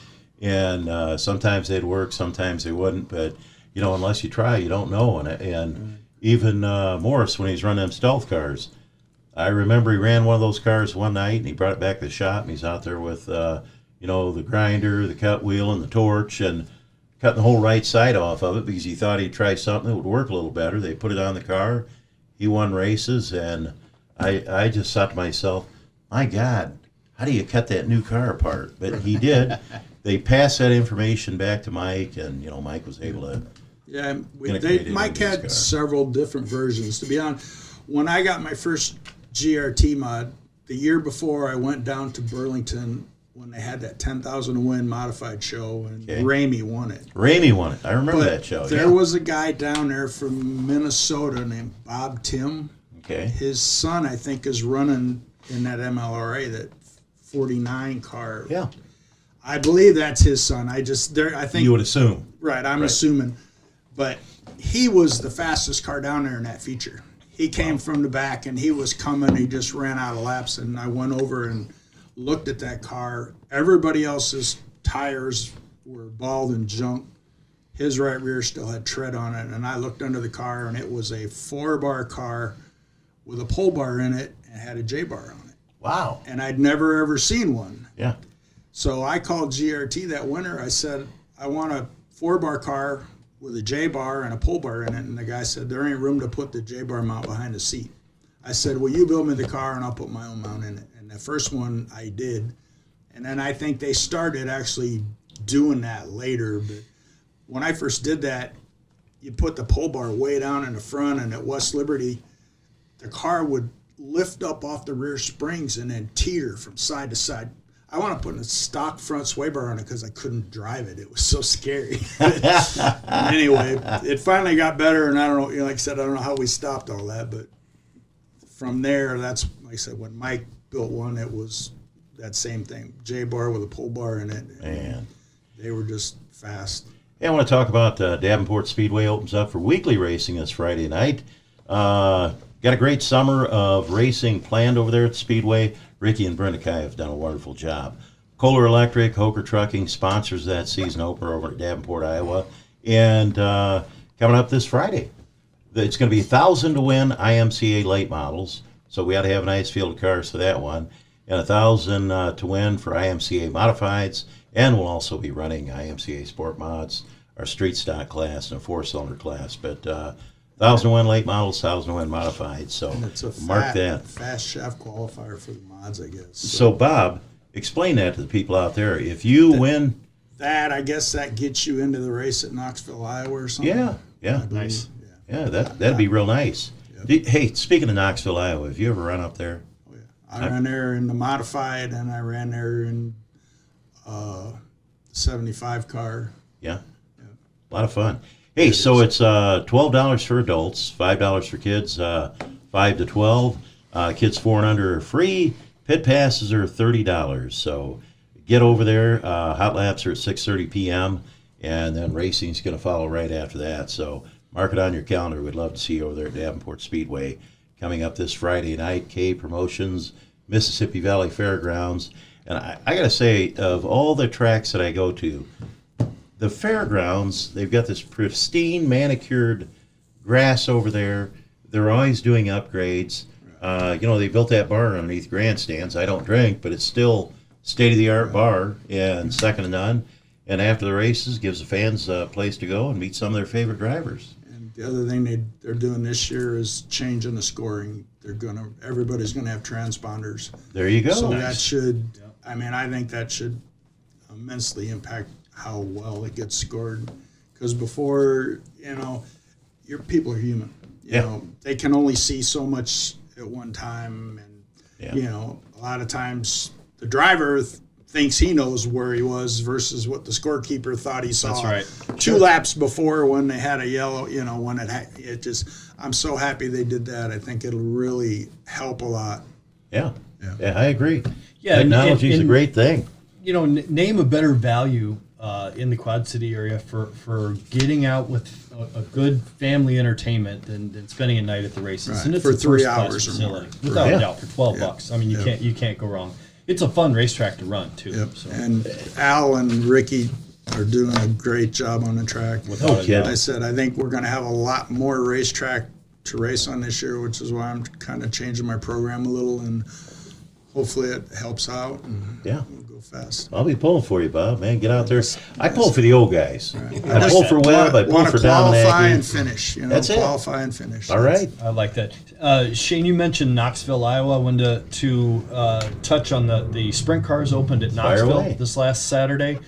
and sometimes they'd work, sometimes they wouldn't. But unless you try, you don't know. And even Morris, when he's running them stealth cars, I remember he ran one of those cars one night, and he brought it back to the shop, and he's out there with the grinder, the cut wheel, and the torch, and cutting the whole right side off of it because he thought he'd try something that would work a little better. They put it on the car. He won races, and I just thought to myself, my God, how do you cut that new car apart? But he did. They passed that information back to Mike, and Mike was able to. Yeah, integrate it Mike into his had car. several different versions. To be honest, when I got my first GRT mod, the year before I went down to Burlington when they had that 10,000 to win modified show, and Ramey won it. Ramey won it. I remember But that show. there was a guy down there from Minnesota named Bob Tim. Okay. His son, I think, is running in that MLRA, that 49 car. Yeah. I believe that's his son. I think You would assume. right. I'm assuming, but he was the fastest car down there in that feature. He came from the back, and he was coming. He just ran out of laps, and I went over and looked at that car. Everybody else's tires were bald and junk. His right rear still had tread on it, and I looked under the car, and it was a 4-bar car with a pole bar in it and had a J-bar on it. Wow. And I'd never, ever seen one. Yeah. So I called GRT that winter. I said, I want a 4-bar car with a J-bar and a pole bar in it. And the guy said, there ain't room to put the J-bar mount behind the seat. I said, well, you build me the car and I'll put my own mount in it. And the first one I did. And then I think they started actually doing that later. But when I first did that, you put the pole bar way down in the front, and at West Liberty, the car would lift up off the rear springs and then teeter from side to side. I want to put a stock front sway bar on it because I couldn't drive it. It was so scary. Anyway, it finally got better, and I don't know, like I said, I don't know how we stopped all that, but from there, that's, like I said, when Mike built one, it was that same thing, J-bar with a pole bar in it. Man. They were just fast. Yeah, I want to talk about Davenport Speedway opens up for weekly racing this Friday night. Got a great summer of racing planned over there at the Speedway. Ricky and Brenda Kai have done a wonderful job. Kohler Electric, Hoker Trucking sponsors that season opener over at Davenport, Iowa. And coming up this Friday, it's going to be 1,000 to win IMCA late models. So we ought to have a nice field of cars for that one. And 1,000 to win for IMCA modifieds. And we'll also be running IMCA Sport Mods, our street stock class, and a 4-cylinder class. But 1,000 to win late models, 1,000 to win modified. So And it's a mark that. fast shaft qualifier for the mods, I guess. So Bob, explain that to the people out there. If you win, That, I guess that gets you into the race at Knoxville, Iowa or something. yeah, I believe. Nice. yeah, that'd be real nice. Hey, speaking of Knoxville, Iowa, have you ever run up there? Oh, yeah. I ran there in the modified, and I ran there in 75 car. Yeah, a lot of fun. Hey, so it's $12 for adults, $5 for kids, 5 to 12. Kids 4 and under are free. Pit passes are $30. So get over there. Hot laps are at 6:30 p.m. and then racing's going to follow right after that. So mark it on your calendar. We'd love to see you over there at Davenport Speedway coming up this Friday night. K Promotions, Mississippi Valley Fairgrounds. And I got to say, of all the tracks that I go to, the fairgrounds, they've got this pristine, manicured grass over there. They're always doing upgrades. They built that bar underneath grandstands. I don't drink, but it's still state-of-the-art bar and second to none. And after the races, gives the fans a place to go and meet some of their favorite drivers. And the other thing they're doing this year is changing the scoring. Everybody's gonna have transponders. There you go. So that should, I think that should immensely impact. how well it gets scored. Because before, your people are human. You know, they can only see so much at one time, and a lot of times the driver thinks he knows where he was versus what the scorekeeper thought he saw. That's right. 2 laps before when they had a yellow. When it just. I'm so happy they did that. I think it'll really help a lot. Yeah, I agree. Yeah, technology is a great thing. Name a better value in the Quad City area for getting out with a good family entertainment than spending a night at the races. Right. And it's For a 3 first-class hours or facility, more. without a doubt, for $12. I mean, you can't go wrong. It's a fun racetrack to run too. Yep. So. And Al and Ricky are doing a great job on the track. Oh, kid. I said, I think we're going to have a lot more racetrack to race on this year, which is why I'm kind of changing my program a little, and hopefully it helps out. And we'll go fast. I'll be pulling for you, Bob. Man, get out there. I pull for the old guys. Right. I pull for Webb. I pull Want for to qualify Dominacki. and finish. That's it. Qualify and finish. All right. I like that. Shane, you mentioned Knoxville, Iowa. I wanted to touch on the sprint cars opened at Knoxville this last Saturday.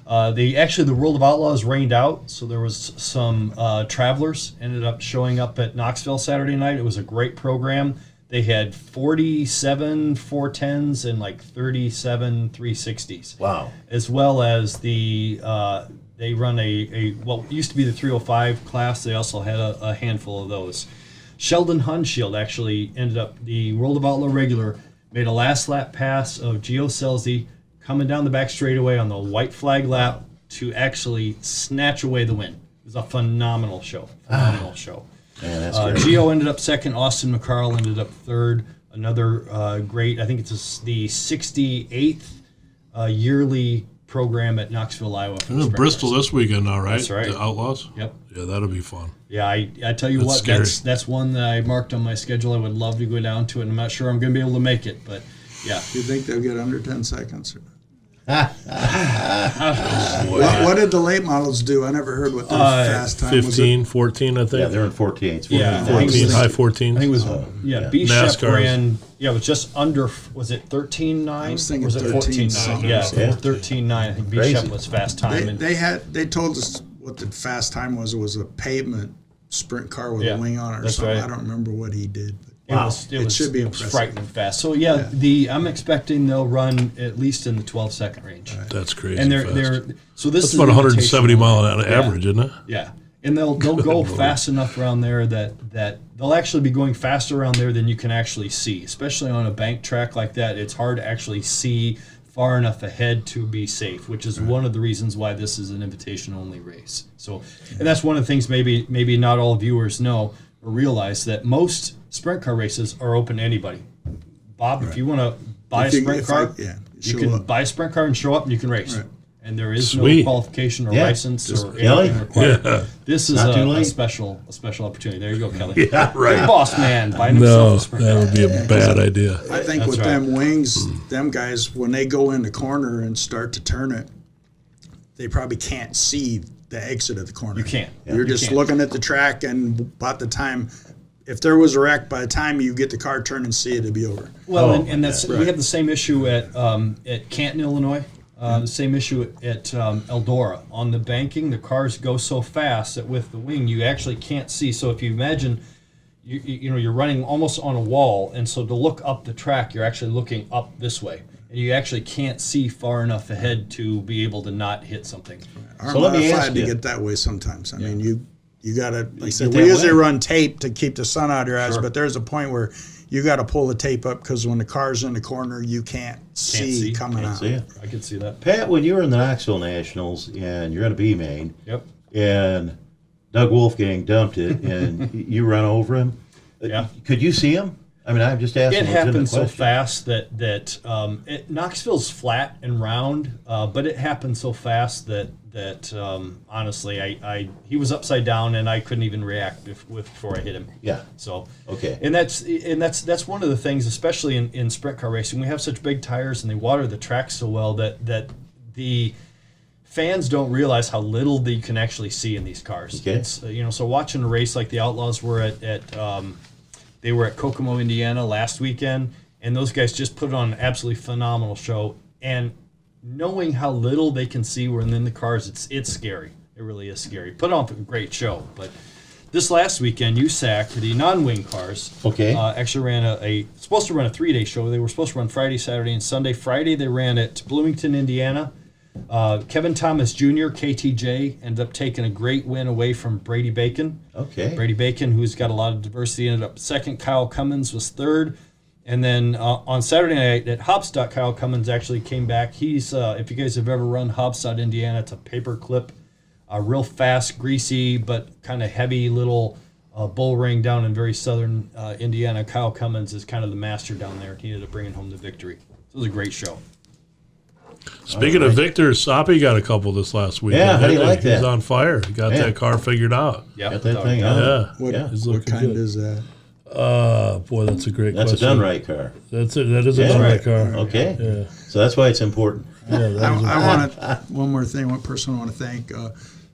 The World of Outlaws rained out, so there was some travelers ended up showing up at Knoxville Saturday night. It was a great program. They had 47 410s and like 37 360s. Wow. As well as they run a what used to be the 305 class. They also had a handful of those. Sheldon Hunshield actually ended up, the World of Outlaw regular, made a last lap pass of Gio Selzy coming down the back straightaway on the white flag lap to actually snatch away the win. It was a phenomenal show. Man, that's great. Gio ended up second. Austin McCarl ended up third. Another great, I think it's the 68th yearly program at Knoxville, Iowa. It's Bristol this weekend now, right? That's right. The Outlaws? Yep. Yeah, that'll be fun. Yeah, I tell you what, that's one that I marked on my schedule. I would love to go down to it. I'm not sure I'm going to be able to make it, but yeah. Do you think they'll get under 10 seconds? What did the late models do? I never heard what their fast time was. 15, 14, I think. Yeah, they're in 14. It's 14. 14, high 14. I think it was, B-Shep NASCAR ran, it was just under, was it 13.9? I was thinking or was it 13 14.9? something. Yeah, Yeah. 13.9. I think Crazy. B-Shep was fast time. They told us what the fast time was. It was a pavement sprint car with a wing on it or that's something. right. I don't remember what he did. It should be was impressive. frightening fast. So I'm expecting they'll run at least in the 12-second range. That's crazy. And fast. this That's is about an 170 invitational. mile an average, isn't it? Yeah, and they'll go fast enough around there that they'll actually be going faster around there than you can actually see. Especially on a bank track like that, it's hard to actually see far enough ahead to be safe, which is one of the reasons why this is an invitation-only race. So, and that's one of the things maybe not all viewers know or realize, that most sprint car races are open to anybody. Bob, if you want to buy a sprint car, you can buy a sprint car and show up and you can race. Right. And there is Sweet. no qualification or license or Kelly? anything required. Yeah. This is Not too a late. special opportunity. There you go, Kelly. Yeah, right. Big boss man buying No, himself a sprint that car. would be a bad idea. I think That's with right. them wings, them guys, when they go in the corner and start to turn it, they probably can't see the exit of the corner. You can't. You're just can't. looking at the track, and about the time, if there was a wreck, by the time you get the car turned and see it, it'd be over. Well, Oh, and that's we have the same issue at Canton, Illinois. The same issue at Eldora. On the banking, the cars go so fast that with the wing, you actually can't see. So if you imagine, you're running almost on a wall, and so to look up the track, you're actually looking up this way, and you actually can't see far enough ahead to be able to not hit something. Our So let me modified ask to you. get that way sometimes. I mean, you got to, like I said, get we that usually way. run tape to keep the sun out of your eyes, but there's a point where you got to pull the tape up because when the car's in the corner, you can't see coming out. See it. I can see that. Pat, when you were in the Knoxville Nationals and you're in a B main, Yep. and Doug Wolfgang dumped it, and you run over him, Yeah. could you see him? I mean, I'm just asking. It a legitimate happens so question. fast that Knoxville's flat and round, but it happened so fast that honestly, he was upside down and I couldn't even react before I hit him. Yeah. So Okay. and that's one of the things, especially in sprint car racing, we have such big tires and they water the track so well that the fans don't realize how little that you can actually see in these cars. Okay. It's, so watching a race like the Outlaws were they were at Kokomo, Indiana last weekend, and those guys just put on an absolutely phenomenal show. And knowing how little they can see when in the cars, it's scary. It really is scary. Put on a great show. But this last weekend, USAC, the non-wing cars, actually ran supposed to run a 3-day show. They were supposed to run Friday, Saturday, and Sunday. Friday, they ran at Bloomington, Indiana. Kevin Thomas Jr., KTJ, ended up taking a great win away from Brady Bacon. Okay. Brady Bacon, who's got a lot of diversity, ended up second. Kyle Cummins was third. And then on Saturday night at Hopstock, Kyle Cummins actually came back. He's, if you guys have ever run Hopstock, Indiana, it's a paper clip, real fast, greasy, but kind of heavy little bull ring down in very southern Indiana. Kyle Cummins is kind of the master down there. He ended up bringing home the victory. So it was a great show. Speaking of Victor, Soppy got a couple this last week. Yeah, how do you like that? He's on fire. He got that car figured out. Yeah, Got that thing out. What kind is that? Boy, that's a great That's question. a done right car. That's it. That is a done right car. Okay. Yeah. So that's why it's important. I want to one more thing. One person I want to thank,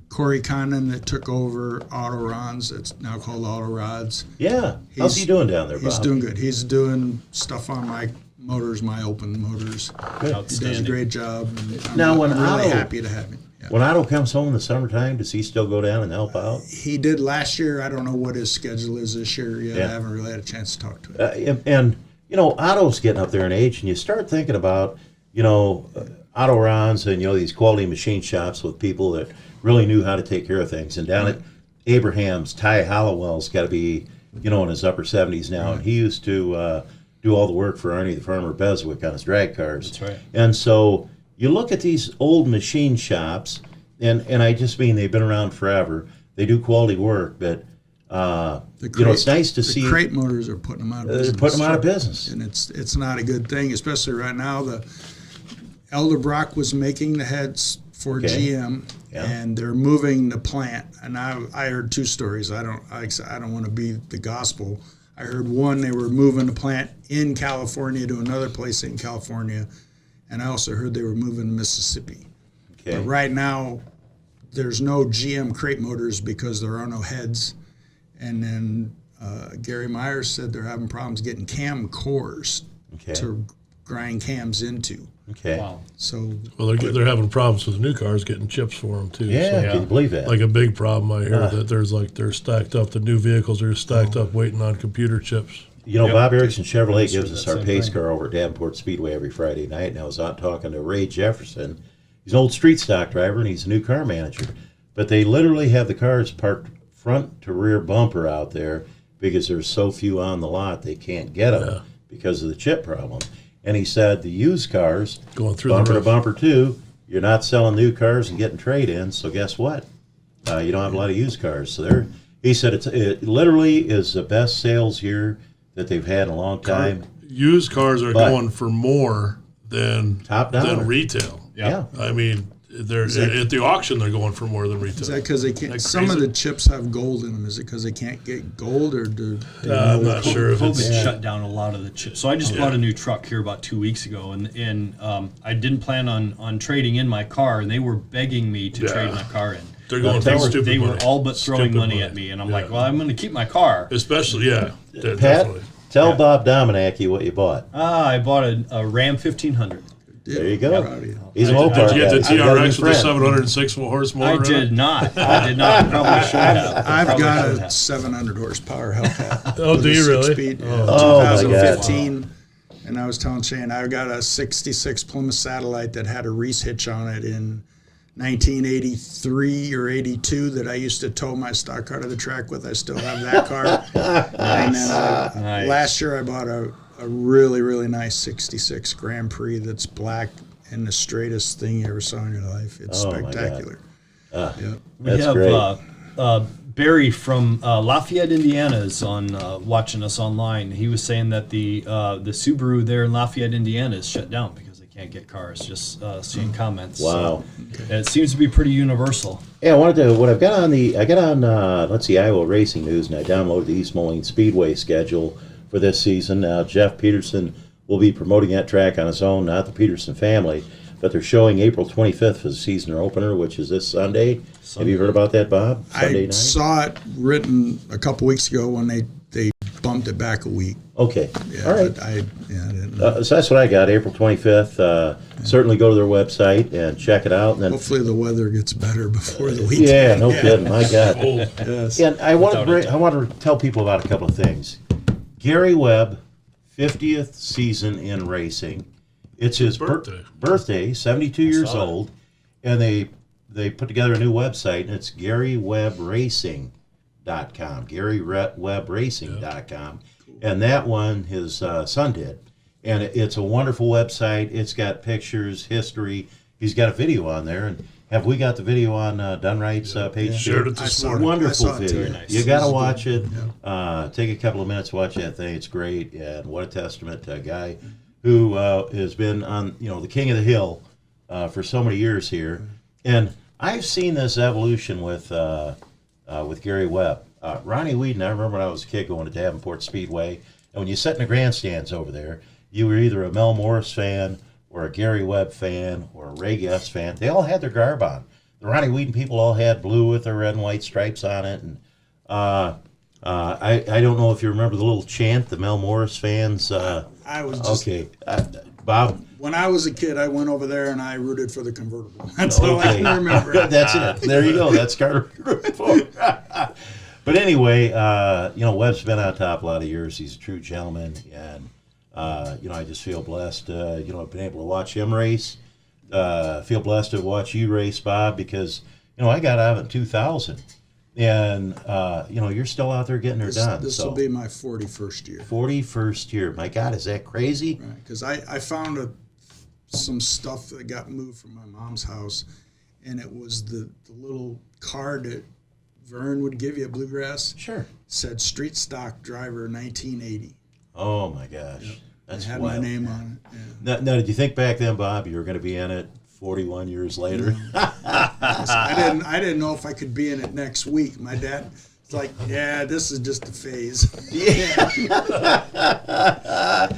Corey Condon, that took over Auto Rons. It's now called Auto Rods. Yeah. How's he doing down there, Bob? He's doing good. He's doing stuff on my motors, my open motors. He does a great job. And I'm really happy to have him. Yeah. When Otto comes home in the summertime, does he still go down and help out? He did last year. I don't know what his schedule is this year yet. I haven't really had a chance to talk to him. And Otto's getting up there in age, and you start thinking about, Auto Rons and, these quality machine shops with people that really knew how to take care of things. And down at Abraham's, Ty Hollowell's got to be, in his upper 70s now, and he used to do all the work for Arnie the Farmer Beswick on his drag cars. That's right. And so you look at these old machine shops, and I just mean they've been around forever. They do quality work, but it's nice to see. The crate motors are putting them out of business. They're putting them out of business, and it's not a good thing, especially right now. The Elderbrock was making the heads for GM, and they're moving the plant. And I heard two stories. I don't want to be the gospel. I heard one, they were moving the plant in California to another place in California, and I also heard they were moving to Mississippi. Okay. But right now, there's no GM crate motors because there are no heads. And then Gary Myers said they're having problems getting cam cores to grind cams into. Okay. Wow. So they're having problems with new cars getting chips for them too. Yeah, So, can you believe that? like a big problem I hear that they're stacked up. The new vehicles are stacked up waiting on computer chips. Bob Erickson Chevrolet gives us our same pace thing. car over at Davenport Speedway every Friday night, and I was out talking to Ray Jefferson. He's an old street stock driver, and he's a new car manager. But they literally have the cars parked front to rear bumper out there because there's so few on the lot they can't get them because of the chip problem. And he said the used cars, Going through bumper the to roof. bumper too, you're not selling new cars and getting trade-ins, so guess what? You don't have a lot of used cars. So he said it literally is the best sales year that they've had in a long time. Used cars are But- going for more than Top dollar. than retail. Yeah. I mean, they're at the auction. They're going for more than retail. is that because they can't? Like Some of crazy. the chips have gold in them. Is it because they can't get gold, or do they I'm know? not sure if COVID it's shut down a lot of the chips. So I just bought a new truck here about 2 weeks ago, and I didn't plan on trading in my car, and they were begging me to trade my car in. they're going They for were- stupid They were money. all but throwing Stupid money at me, and I'm like, well, I'm going to keep my car. Especially, Pat, definitely. tell Bob Dominacki what you bought. I bought a Ram 1500. There you go. Proud of you. He's a Mopar Did you get the guy. I've got a new TRX with the friend. 706 horse motor? I in it? did not. I did not. I probably should have. I've Probably got should a have. 700 horsepower Hellcat. Oh, with do a you really? 6-speed, Oh, my God. 2015. And I was telling Shane, I've got a 66 Plymouth Satellite that had a Reese hitch on it in 1983 or 82 that I used to tow my stock car to the track with. I still have that car. And then Nice. last year I bought a really, really nice 66 Grand Prix that's black and the straightest thing you ever saw in your life. It's Oh, my God. spectacular. Yep. We That's have great. Barry from Lafayette, Indiana, is on watching us online. He was saying that the Subaru there in Lafayette, Indiana, is shut down because they can't get cars. Just seeing comments. Wow. So it seems to be pretty universal. Yeah, I got on Iowa Racing News, and I downloaded the East Moline Speedway schedule for this season. Now, Jeff Peterson will be promoting that track on his own, not the Peterson family, but they're showing April 25th for the season opener, which is this Sunday. Have you heard about that, Bob? Sunday I night? saw it written a couple weeks ago when they bumped bumped it back a week. Okay. Yeah, All right. but I didn't know. So that's what I got, April 25th. Certainly go to their website and check it out. And then, Hopefully the weather gets better before the weekend. yeah, no kidding. My God. Yes. And I want to tell people about a couple of things. Gary Webb, 50th season in racing. It's his birthday, 72 years old, and they put together a new website, and it's GaryWebbRacing.com, GaryWebbRacing.com, and that one his son did, and it's a wonderful website. It's got pictures, history. He's got a video on there, and have we got the video on Dunright's page? Yeah. Shared it this morning. Wonderful I saw it video. too. Nice. You got to watch it. Take a couple of minutes, watch that thing. It's great, and what a testament to a guy who has been on, the king of the hill for so many years here. And I've seen this evolution with Gary Webb. Ronnie Whedon, I remember when I was a kid going to Davenport Speedway, and when you sat in the grandstands over there, you were either a Mel Morris fan or a Gary Webb fan or a Ray Guest fan. They all had their garb on. The Ronnie Whedon people all had blue with their red and white stripes on it. And I don't know if you remember the little chant the Mel Morris fans. I was just, Okay, Bob. when I was a kid, I went over there and I rooted for the convertible. That's all I can remember. That's it. There you go. That's Carter. But anyway, Webb's been on top a lot of years. He's a true gentleman, and I just feel blessed. I've been able to watch him race. Feel blessed to watch you race, Bob, because I got out of it in 2000, and you're still out there getting her done. This will be my 41st year. 41st year. My God, is that crazy? Right, because I found some stuff that got moved from my mom's house, and it was the little card that Vern would give you at Bluegrass. Sure. Said street stock driver 1980. Oh my gosh, that's It had wild. my name on it. Yeah. Now, did you think back then, Bob, you were going to be in it 41 years later? I didn't know if I could be in it next week. My dad was like, "Yeah, this is just a phase." Yeah.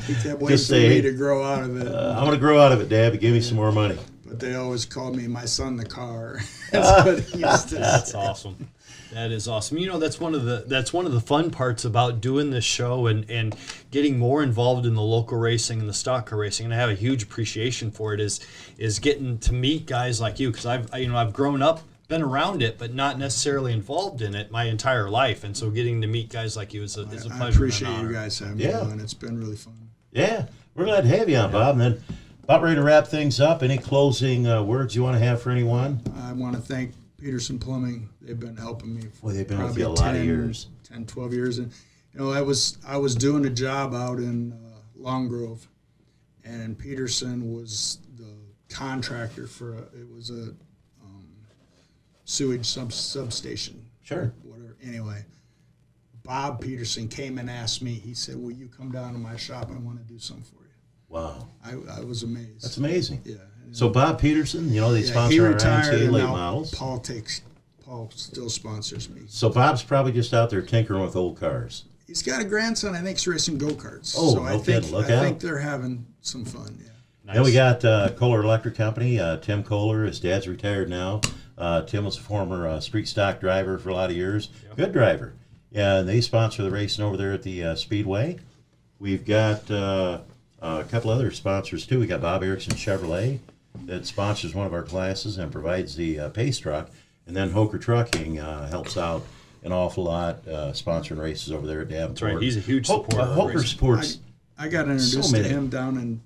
He kept waiting Just for say, me to grow out of it. I'm going to grow out of it, Dad, but give me some more money. But they always called me my son the car. That's what he used to That's say. awesome. That is awesome. That's one of the fun parts about doing this show and getting more involved in the local racing and the stock car racing. And I have a huge appreciation for it. Is getting to meet guys like you, because I've grown up, been around it, but not necessarily involved in it my entire life. And so getting to meet guys like you is a pleasure. I and appreciate an honor. you guys having Yeah. me on. It's been really fun. Yeah, we're glad to have you on, Bob. And then, about ready to wrap things up. Any closing words you want to have for anyone? I want to thank Peterson Plumbing. They've been helping me for Boy, they've been with probably you a lot of years. 10, 12 years. And, I was doing a job out in Long Grove, and Peterson was the contractor for it was a sewage substation. Sure. Whatever. Anyway, Bob Peterson came and asked me. He said, "Will you come down to my shop? I want to do something for you." Wow, I was amazed. that's amazing. Yeah. So Bob Peterson, they Yeah, sponsor he our retired, IMCA and late now models. Paul still sponsors me. So Bob's probably just out there tinkering with old cars. He's got a grandson, I think, is racing go-karts. Oh, so no I kidding. think Look I out. think they're having some fun. Yeah. Nice. Then we got Kohler Electric Company. Tim Kohler, his dad's retired now. Tim was a former street stock driver for a lot of years. Yep. Good driver. Yeah, and they sponsor the racing over there at the Speedway. We've got a couple other sponsors, too. We got Bob Erickson Chevrolet that sponsors one of our classes and provides the pace truck. And then Hoker Trucking helps out an awful lot, sponsoring races over there at Davenport. That's right. He's a huge supporter of Hoker racing. supports. I got introduced So to many. him down in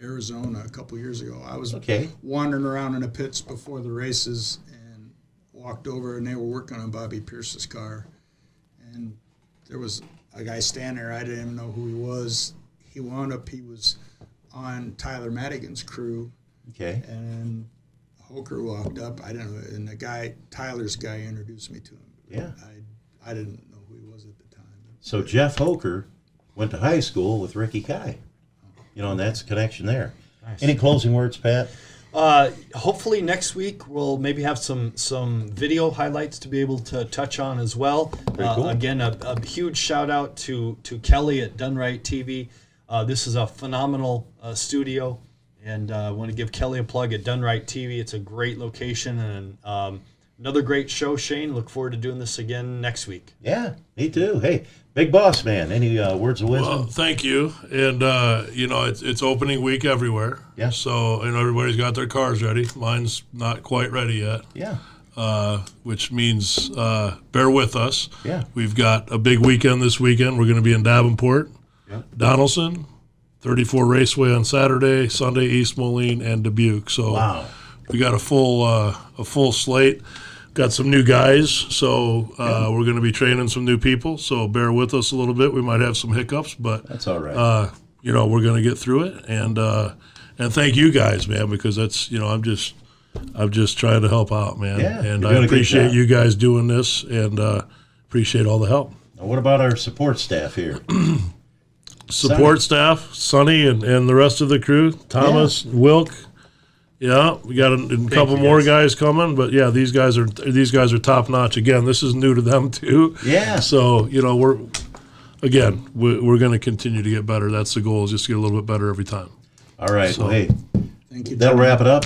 Arizona a couple years ago. I was Okay. wandering around in the pits before the races and walked over, and they were working on Bobby Pierce's car. And there was a guy standing there. I didn't even know who he was. He was on Tyler Madigan's crew. Okay. And Hoker walked up. I didn't know, and Tyler's guy, introduced me to him. Yeah. I didn't know who he was at the time. So Jeff Hoker went to high school with Ricky Kai. And that's a connection there. Nice. Any closing words, Pat? Hopefully next week we'll maybe have some video highlights to be able to touch on as well. Very cool. Again, a huge shout out to Kelly at Dunright TV. This is a phenomenal studio, and I want to give Kelly a plug at Dunright TV. It's a great location and another great show, Shane. Look forward to doing this again next week. Yeah, me too. Hey, big boss man, any words of wisdom? Well, thank you. And, it's opening week everywhere. Yeah. So, everybody's got their cars ready. Mine's not quite ready yet. Yeah. Which means bear with us. Yeah. We've got a big weekend this weekend. We're going to be in Davenport, Donaldson, 34 Raceway on Saturday, Sunday East Moline, and Dubuque. So Wow. we got a full slate. Got some new guys, so we're going to be training some new people. So bear with us a little bit. We might have some hiccups, but That's all right. we're going to get through it. And thank you guys, man, because that's I'm just trying to help out, man. Yeah, and you're I doing a good appreciate job. you guys doing this, and appreciate all the help. Now, what about our support staff here? Support staff, Sonny and the rest of the crew, Thomas, Wilk. Yeah, we got a couple more guys coming, but yeah, these guys are top notch. Again, this is new to them too. Yeah. So we're going to continue to get better. That's the goal, is just to get a little bit better every time. All right. Well, hey, Thank you. that'll wrap it up.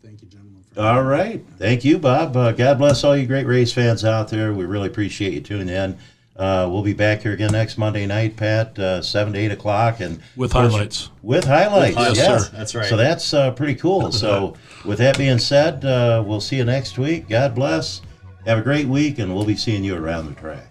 Thank you, gentlemen. All right. Thank you, Bob. God bless all you great race fans out there. We really appreciate you tuning in. We'll be back here again next Monday night, Pat, 7 to 8 o'clock. And With highlights. With highlights, Yes, yes. sir. That's right. So that's pretty cool. So with that being said, we'll see you next week. God bless. Have a great week, and we'll be seeing you around the track.